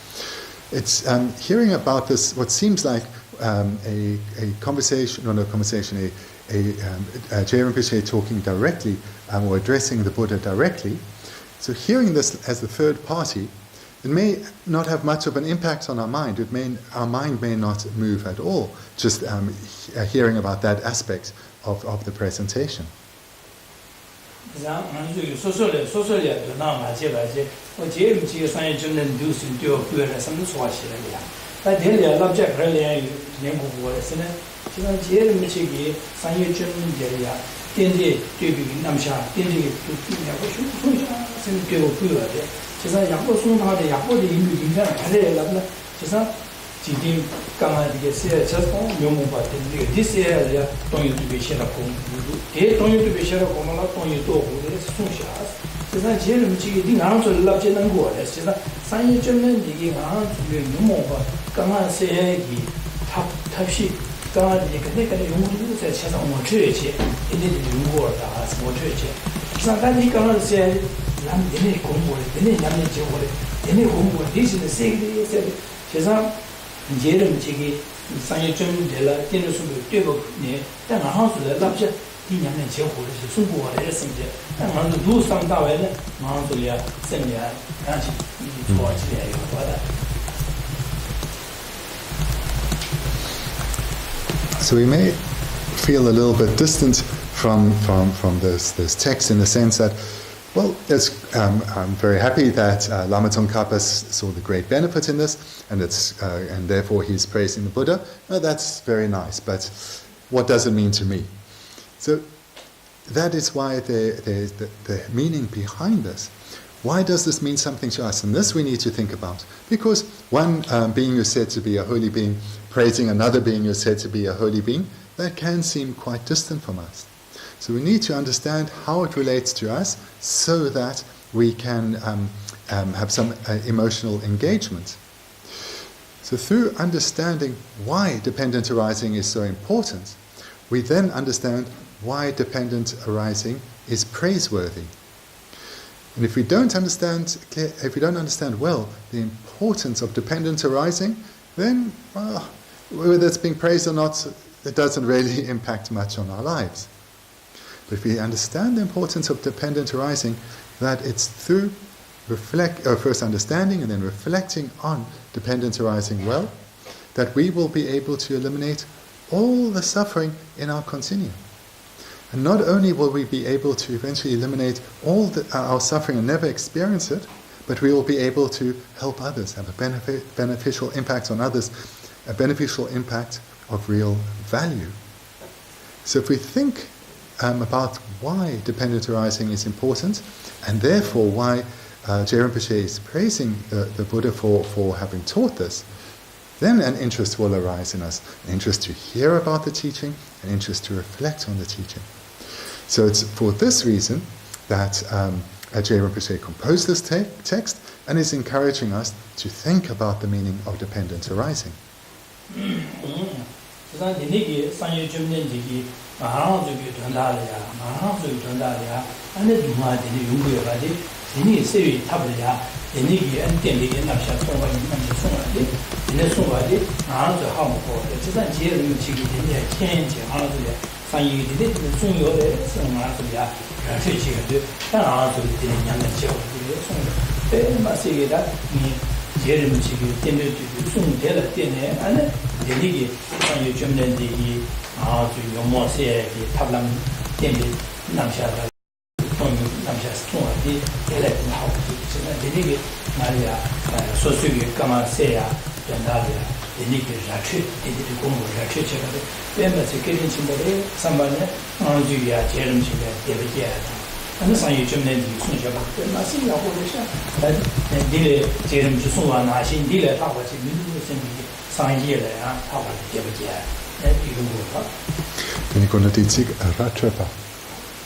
It's hearing about this, what seems like a conversation, Geshe Rinpoche talking directly or addressing the Buddha directly. So hearing this as the third party, it may not have much of an impact on our mind. Our mind may not move at all, just hearing about that aspect of the presentation. 지금 강아지게 세 저거 용모 받는 this year don't you to be share 공 대 don't you to be share 공마라 don't you to 오늘 송샤 세상 제일 미치게 딩안 줄 랍지는 거래 세상 산이 좀는 이게 안 주게 용모가 강아지기 탑시 강아지 근데 용모도 제 세상 뭐 줘야지 이제 용모다 뭐 줘야지 세상 단지 강아지 남들이 공부를 되는 남의 지역을 되는 공부를 대신에 세계 세상 제름 지기 상에 좀 될라 되는 수도 되고네但好是那些今年的结果是中国的生意但好是都上大外的好是呀生意而且做起来有多的 So we may feel a little bit distant from this text in the sense that, well, I'm very happy that Lama Tsongkhapa saw the great benefit in this, and therefore he's praising the Buddha. No, that's very nice, but what does it mean to me? So that is why there's the meaning behind this. Why does this mean something to us? And this we need to think about. Because one being who's said to be a holy being praising another being who's said to be a holy being, that can seem quite distant from us. So we need to understand how it relates to us so that we can have some emotional engagement. So through understanding why dependent arising is so important, we then understand why dependent arising is praiseworthy. And if we don't understand well the importance of dependent arising, then whether it's being praised or not, it doesn't really impact much on our lives. But if we understand the importance of dependent arising, that it's through first understanding and then reflecting on dependent arising well, that we will be able to eliminate all the suffering in our continuum. And not only will we be able to eventually eliminate all our suffering and never experience it, but we will be able to help others, have a beneficial impact on others, a beneficial impact of real value. So if we think about why dependent arising is important, and therefore why Geshe Rinpoche is praising the Buddha for having taught this, then an interest will arise in us, an interest to hear about the teaching, an interest to reflect on the teaching. So it's for this reason that Geshe Rinpoche composed this text and is encouraging us to think about the meaning of dependent arising.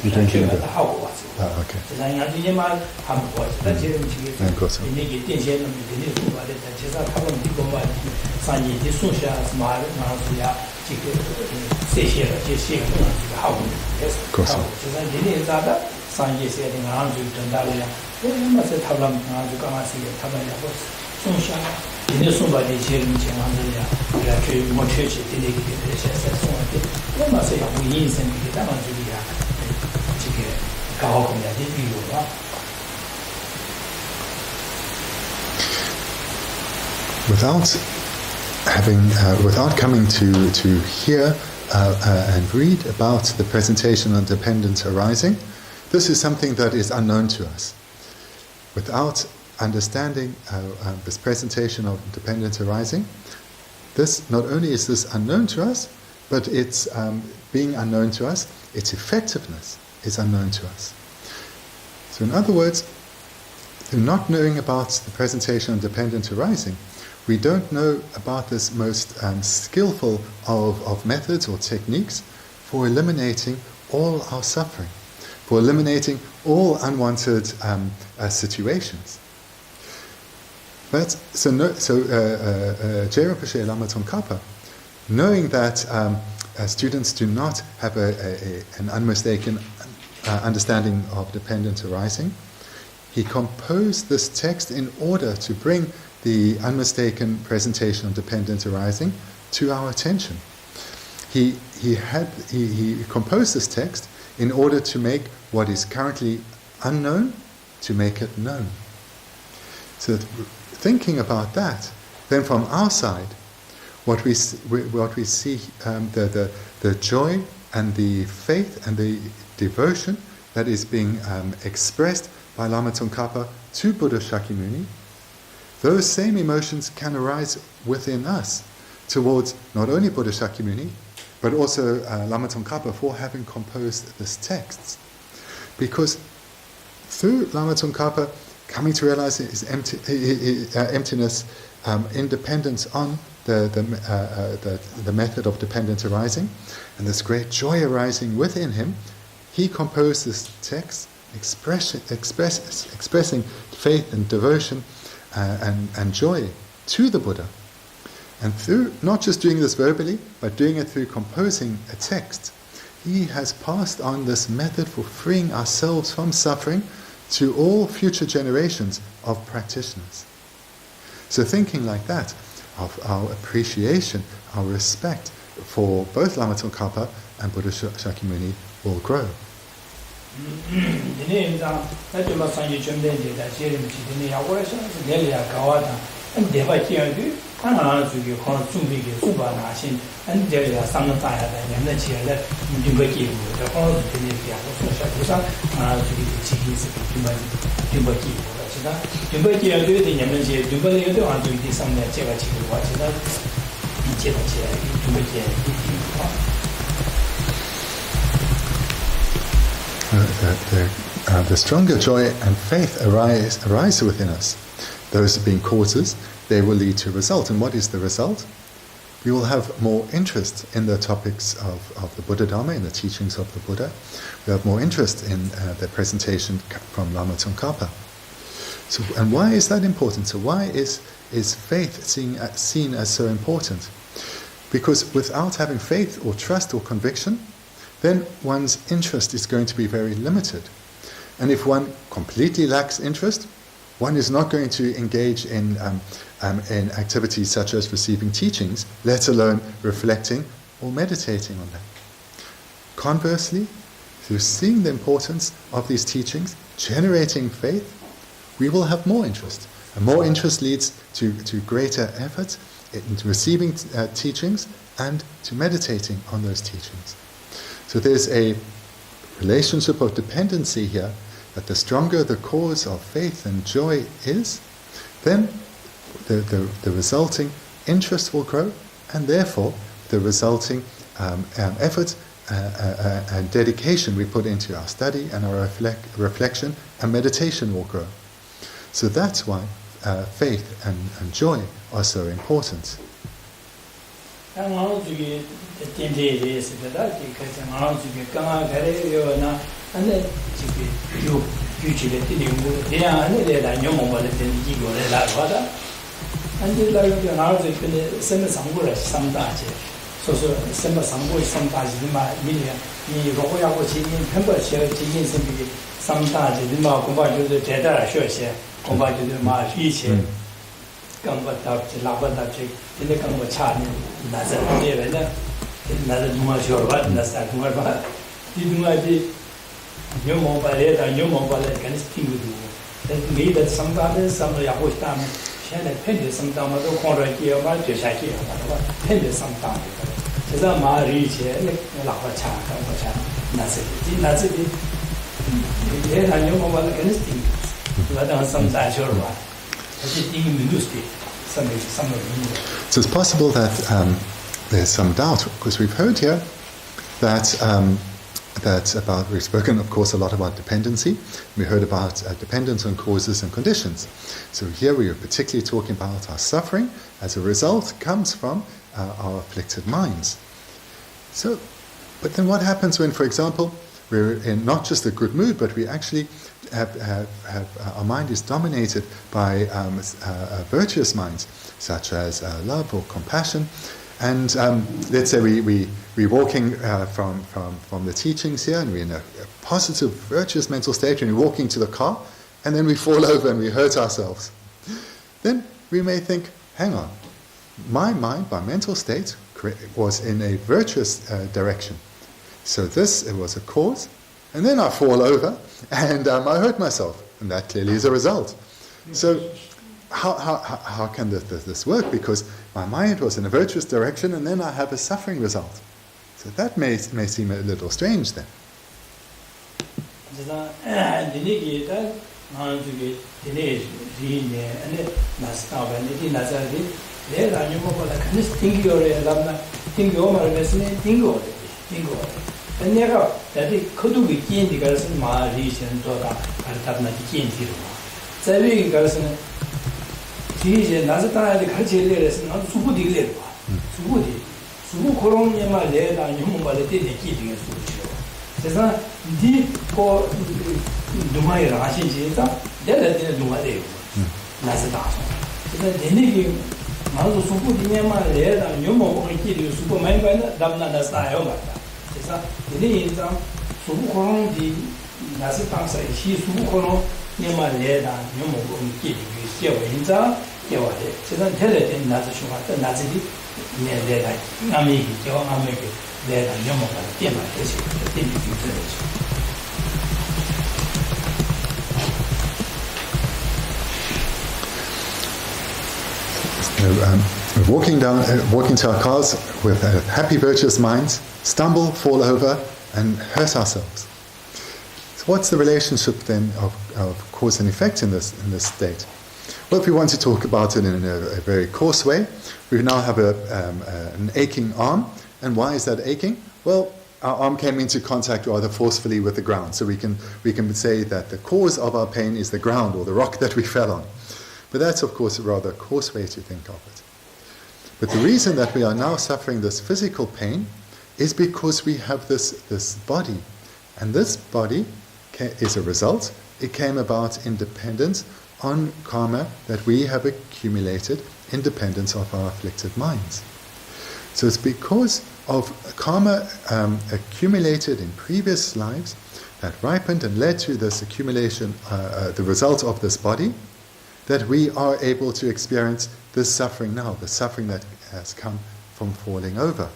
You drinking it? Okay. Without coming to hear and read about the presentation on dependent arising, this is something that is unknown to us. Without understanding this presentation of dependent arising, this not only is this unknown to us, but it's being unknown to us, its effectiveness is unknown to us. So in other words, through not knowing about the presentation of dependent arising, we don't know about this most skillful of methods or techniques for eliminating all our suffering, for eliminating all unwanted situations. But Je Rinpoche Lama Tsongkhapa, knowing that students do not have an unmistaken understanding of dependent arising, he composed this text in order to bring the unmistaken presentation of dependent arising to our attention. He composed this text in order to make what is currently unknown, to make it known. So thinking about that, then from our side, what we see, the joy and the faith and the devotion that is being expressed by Lama Tsongkhapa to Buddha Shakyamuni, those same emotions can arise within us towards not only Buddha Shakyamuni, but also Lama Tsongkhapa for having composed this text. Because through Lama Tsongkhapa coming to realize his emptiness, independence on the method of dependent arising, and this great joy arising within him, he composed this text expressing faith and devotion and joy to the Buddha. And through not just doing this verbally, but doing it through composing a text, he has passed on this method for freeing ourselves from suffering to all future generations of practitioners. So thinking like that, of our appreciation, our respect for both Lama Tsongkhapa and Buddha Shakyamuni will grow. The stronger joy and faith arise within us. Those being causes, they will lead to result. And what is the result? We will have more interest in the topics of the Buddha Dharma, in the teachings of the Buddha. We have more interest in the presentation from Lama Tsongkhapa. So, and why is that important? So why is faith seen as so important? Because without having faith or trust or conviction, then one's interest is going to be very limited. And if one completely lacks interest, one is not going to engage in activities such as receiving teachings, let alone reflecting or meditating on them. Conversely, through seeing the importance of these teachings, generating faith, we will have more interest. And more interest leads to greater effort into receiving teachings and to meditating on those teachings. So there's a relationship of dependency here, that the stronger the cause of faith and joy is, then the resulting interest will grow, and therefore the resulting effort and dedication we put into our study and our reflection and meditation will grow. So that's why faith and joy are so important. So it's possible that there's some doubt, because we've heard here that we've spoken, of course, a lot about dependency. We heard about dependence on causes and conditions. So here we are particularly talking about our suffering as a result comes from our afflicted minds. So, but then what happens when, for example, we're in not just a good mood, but we actually have our mind is dominated by virtuous minds, such as love or compassion. And let's say we're walking from the teachings here, and we're in a positive, virtuous mental state, and we're walking to the car, and then we fall over and we hurt ourselves. Then we may think, hang on, my mind, my mental state was in a virtuous direction. So it was a cause, and then I fall over, and I hurt myself, and that clearly is a result. So how can this work? Because my mind was in a virtuous direction, and then I have a suffering result. So that may seem a little strange then. Walking to our cars with happy, virtuous minds, stumble, fall over, and hurt ourselves. So, what's the relationship then of cause and effect in this state? Well, if we want to talk about it in a very coarse way, we now have an aching arm, and why is that aching? Well, our arm came into contact rather forcefully with the ground, so we can say that the cause of our pain is the ground or the rock that we fell on. But that's, of course, a rather coarse way to think of it. But the reason that we are now suffering this physical pain is because we have this body. And this body is a result. It came about in dependence on karma that we have accumulated in dependence of our afflicted minds. So it's because of karma accumulated in previous lives that ripened and led to this accumulation, the result of this body, that we are able to experience this suffering now, the suffering that has come from falling over.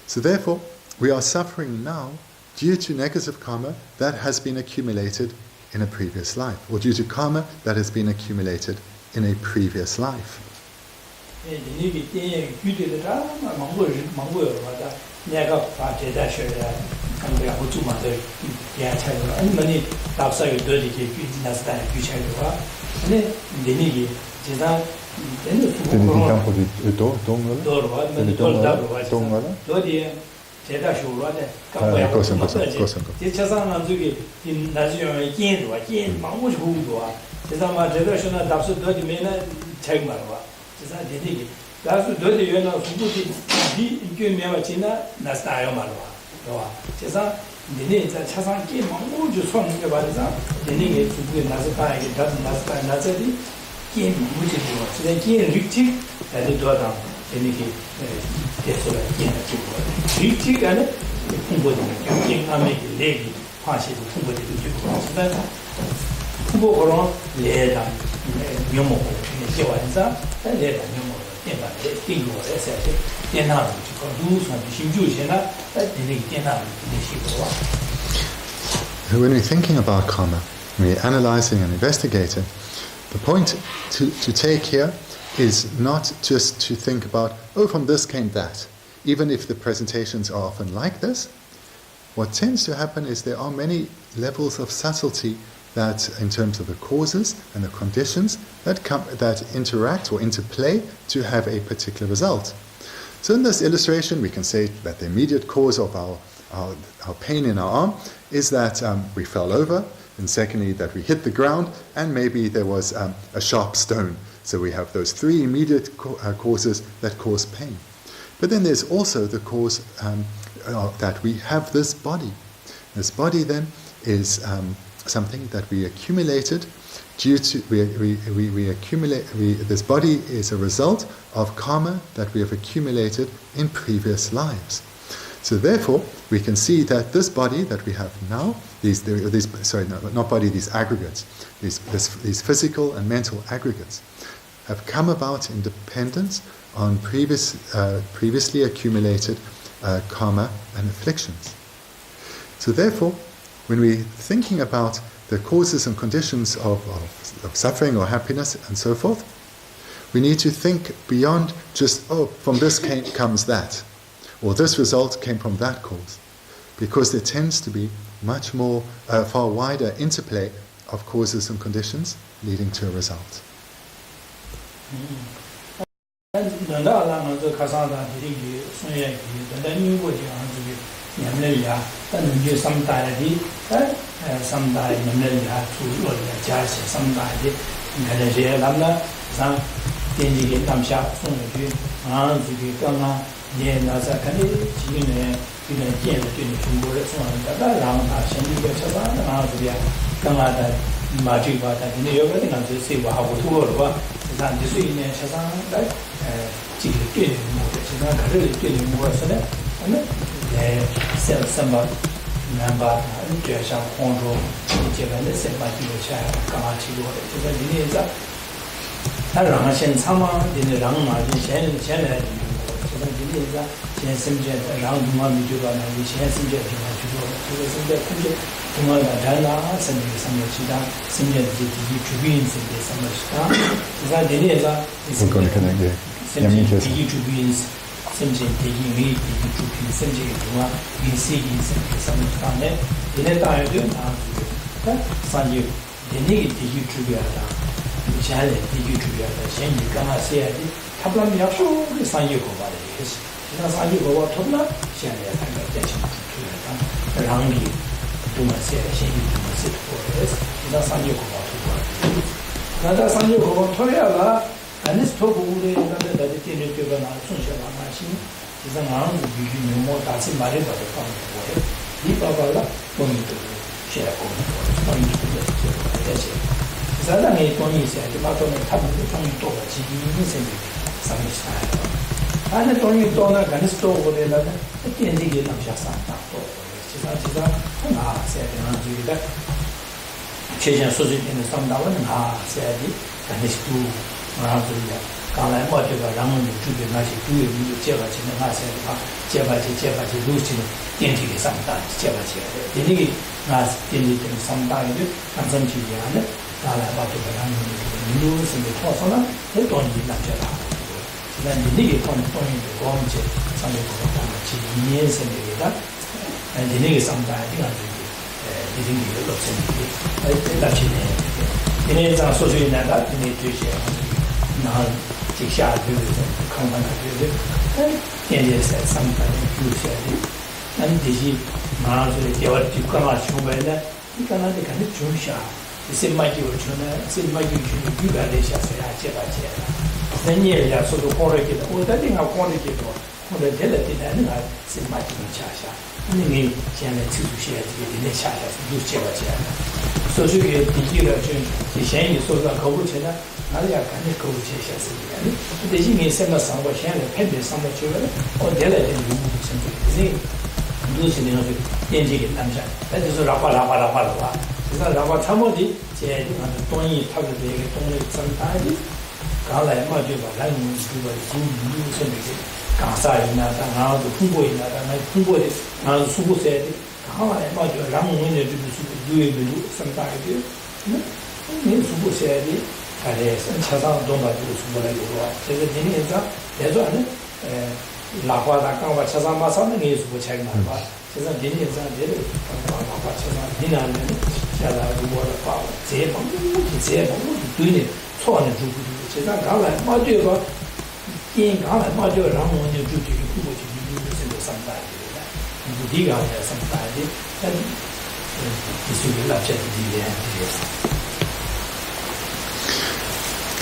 So therefore, we are suffering now due to negative karma that has been accumulated in a previous life, or due to karma that has been accumulated in a previous life. When we're thinking about karma, when we're analyzing and investigating, the point to take here is not just to think about, oh, from this came that. Even if the presentations are often like this, what tends to happen is there are many levels of subtlety that, in terms of the causes and the conditions, that interact or interplay to have a particular result. So in this illustration, we can say that the immediate cause of our pain in our arm is that we fell over, and secondly that we hit the ground, and maybe there was a sharp stone. So we have those three immediate causes that cause pain. But then there's also the cause that we have this body. This body then is something that we accumulated due to we accumulate. This body is a result of karma that we have accumulated in previous lives. So therefore, we can see that this body that we have now, these aggregates, these physical and mental aggregates, have come about in dependence on previously accumulated karma and afflictions. So therefore, when we're thinking about the causes and conditions of suffering or happiness and so forth, we need to think beyond just, from this comes that, or this result came from that cause, because there tends to be much more, far wider interplay of causes and conditions leading to a result.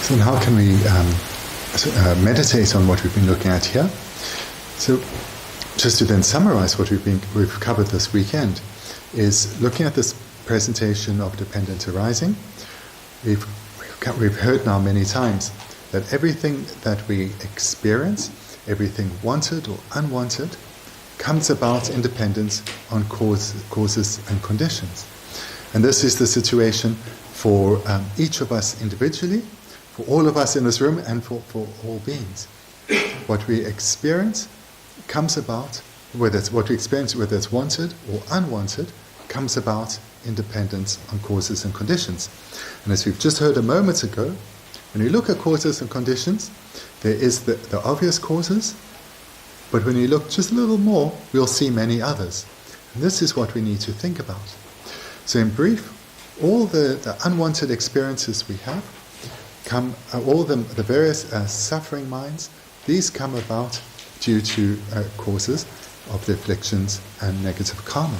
So how can we meditate on what we've been looking at here? So just to then summarize what we've covered this weekend is looking at this presentation of dependent arising. We've heard now many times that everything that we experience, everything wanted or unwanted, comes about in dependence on causes and conditions. And this is the situation for each of us individually, for all of us in this room, and for all beings. What we experience comes about, whether it's wanted or unwanted, comes about in dependence on causes and conditions. And as we've just heard a moment ago, when we look at causes and conditions, there is the obvious causes, but when we look just a little more, we'll see many others. And this is what we need to think about. So in brief, all the unwanted experiences we have come, all the various suffering minds, these come about due to causes of the afflictions and negative karma.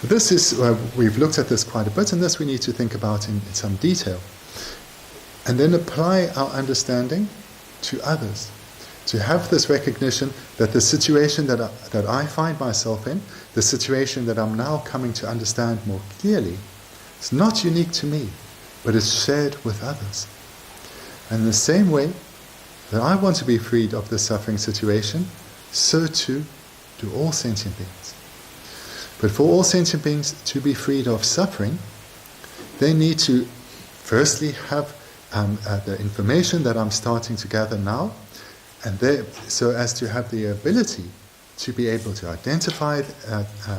So this is, we've looked at this quite a bit, and this we need to think about in some detail. And then apply our understanding to others. To have this recognition that the situation that I find myself in, the situation that I'm now coming to understand more clearly, is not unique to me, but is shared with others. And in the same way that I want to be freed of this suffering situation, so too do all sentient beings. But for all sentient beings to be freed of suffering, they need to firstly have the information that I'm starting to gather now, and so as to have the ability to be able to identify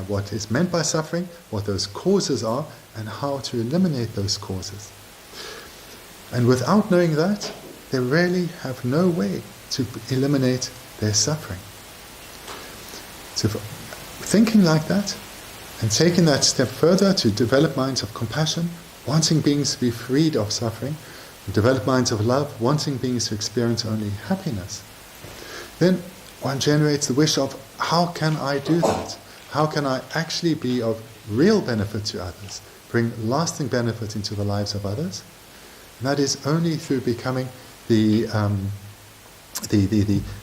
what is meant by suffering, what those causes are, and how to eliminate those causes. And without knowing that, they really have no way to eliminate their suffering. So thinking like that, and taking that step further to develop minds of compassion, wanting beings to be freed of suffering, and develop minds of love, wanting beings to experience only happiness, then one generates the wish of, how can I do that? How can I actually be of real benefit to others, bring lasting benefit into the lives of others? And that is only through becoming the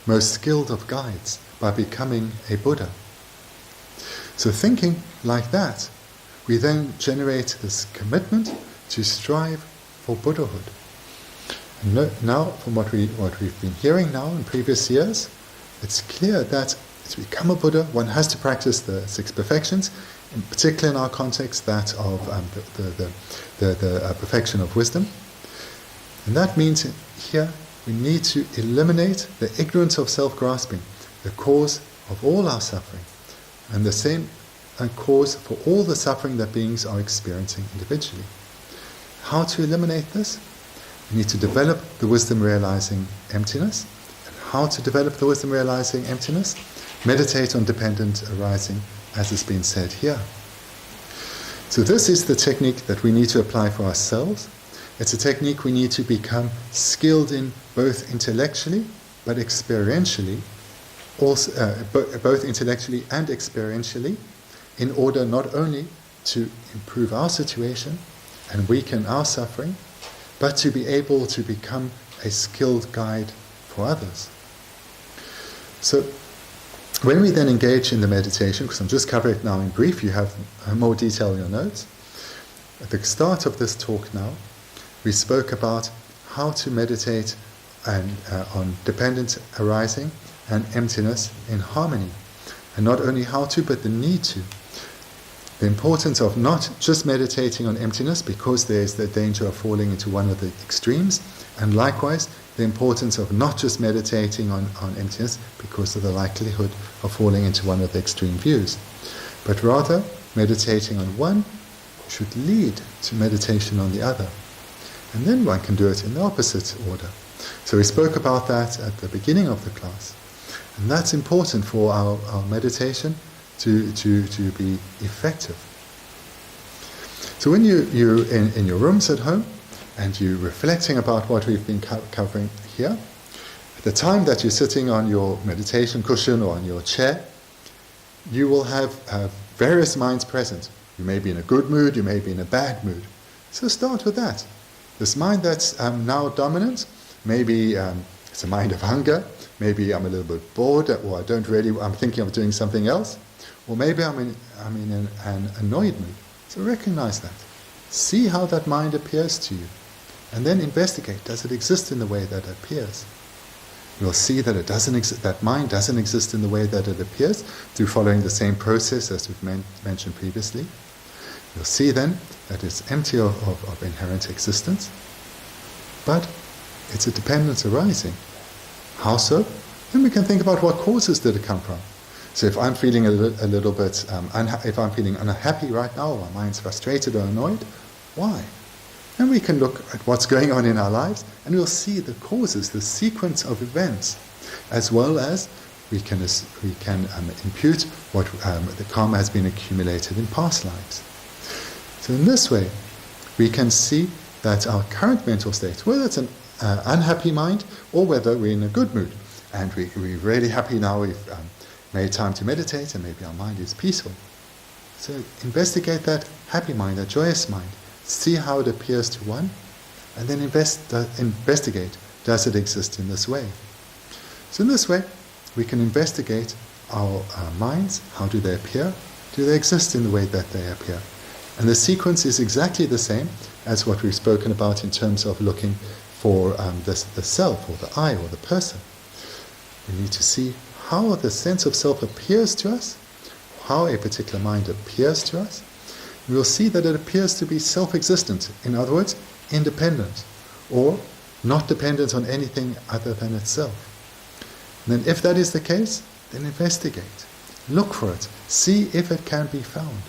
most skilled of guides, by becoming a Buddha. So thinking like that, we then generate this commitment to strive for Buddhahood. And now, from what we've been hearing now in previous years, it's clear that to become a Buddha, one has to practice the six perfections, in particular in our context, that of the perfection of wisdom. And that means here we need to eliminate the ignorance of self-grasping, the cause of all our suffering, and the same cause for all the suffering that beings are experiencing individually. How to eliminate this? We need to develop the wisdom realizing emptiness. And how to develop the wisdom realizing emptiness? Meditate on dependent arising, as has been said here. So this is the technique that we need to apply for ourselves. It's a technique we need to become skilled in, both intellectually but experientially, also both intellectually and experientially, in order not only to improve our situation and weaken our suffering, but to be able to become a skilled guide for others. So when we then engage in the meditation, because I'm just covering it now in brief, you have more detail in your notes. At the start of this talk now, we spoke about how to meditate on dependent arising and emptiness in harmony. And not only how to, but the need to. The importance of not just meditating on emptiness, because there is the danger of falling into one of the extremes, and likewise the importance of not just meditating on emptiness because of the likelihood of falling into one of the extreme views, but rather meditating on one should lead to meditation on the other. And then one can do it in the opposite order. So we spoke about that at the beginning of the class. And that's important for our meditation to be effective. So when you're in your rooms at home and you're reflecting about what we've been covering here, at the time that you're sitting on your meditation cushion or on your chair, you will have various minds present. You may be in a good mood, you may be in a bad mood. So start with that. This mind that's now dominant, maybe it's a mind of hunger, maybe I'm a little bit bored, or I'm thinking of doing something else, or maybe I'm in an annoyed mood. So recognize that. See how that mind appears to you, and then investigate, does it exist in the way that it appears? You'll see that that mind doesn't exist in the way that it appears through following the same process as we've mentioned previously. You'll see then that it's empty of inherent existence, but it's a dependence arising. How so? Then we can think about what causes did it come from. So if I'm feeling a little bit, if I'm feeling unhappy right now, or my mind's frustrated or annoyed, why? And we can look at what's going on in our lives, and we'll see the causes, the sequence of events, as well as we can impute what the karma has been accumulated in past lives. So in this way, we can see that our current mental state, whether it's an unhappy mind or whether we're in a good mood, and we're really happy now, we've made time to meditate, and maybe our mind is peaceful. So investigate that happy mind, that joyous mind. See how it appears to one, and then investigate, does it exist in this way? So in this way, we can investigate our minds. How do they appear? Do they exist in the way that they appear? And the sequence is exactly the same as what we've spoken about in terms of looking for the self, or the I, or the person. We need to see how the sense of self appears to us, how a particular mind appears to us. We will see that it appears to be self-existent, in other words, independent, or not dependent on anything other than itself. And then if that is the case, then investigate. Look for it. See if it can be found.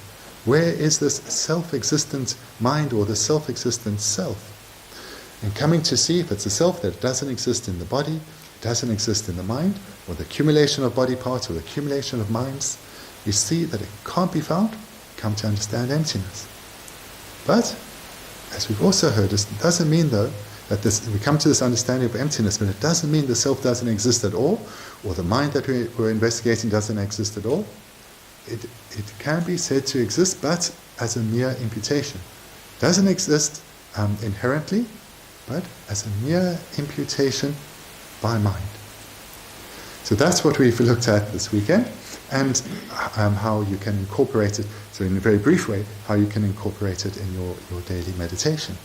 Where is this self-existent mind, or the self-existent self? And coming to see if it's a self that doesn't exist in the body, doesn't exist in the mind, or the accumulation of body parts, or the accumulation of minds, we see that it can't be found, come to understand emptiness. But, as we've also heard, it doesn't mean though that we come to this understanding of emptiness, but it doesn't mean the self doesn't exist at all, or the mind that we're investigating doesn't exist at all. It can be said to exist, but as a mere imputation. Doesn't exist inherently, but as a mere imputation by mind. So that's what we've looked at this weekend, and how you can incorporate it, so in a very brief way, how you can incorporate it in your daily meditation.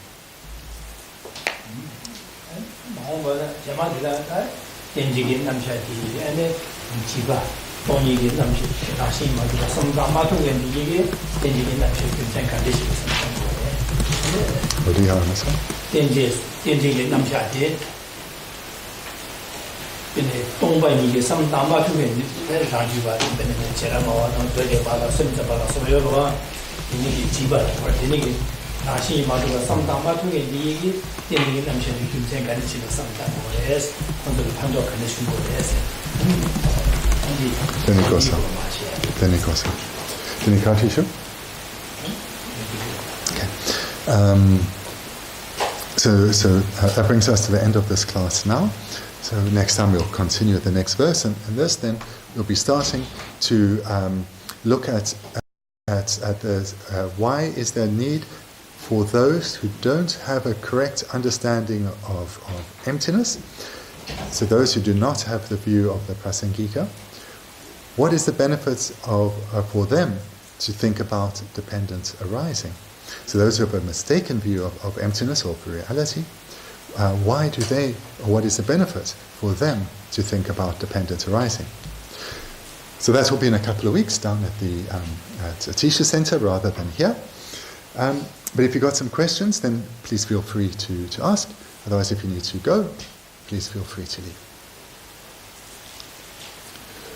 So that brings us to the end of this class now. So next time we'll continue at the next verse, and this then we'll be starting to look at the why is there need for those who don't have a correct understanding of emptiness. So those who do not have the view of the Prasangika, what is the benefits for them to think about dependence arising? So those who have a mistaken view of emptiness or of reality, why do they, or what is the benefit for them to think about dependence arising? So that will be in a couple of weeks down at the Atisha Center rather than here. But if you've got some questions, then please feel free to ask. Otherwise, if you need to go, please feel free to leave.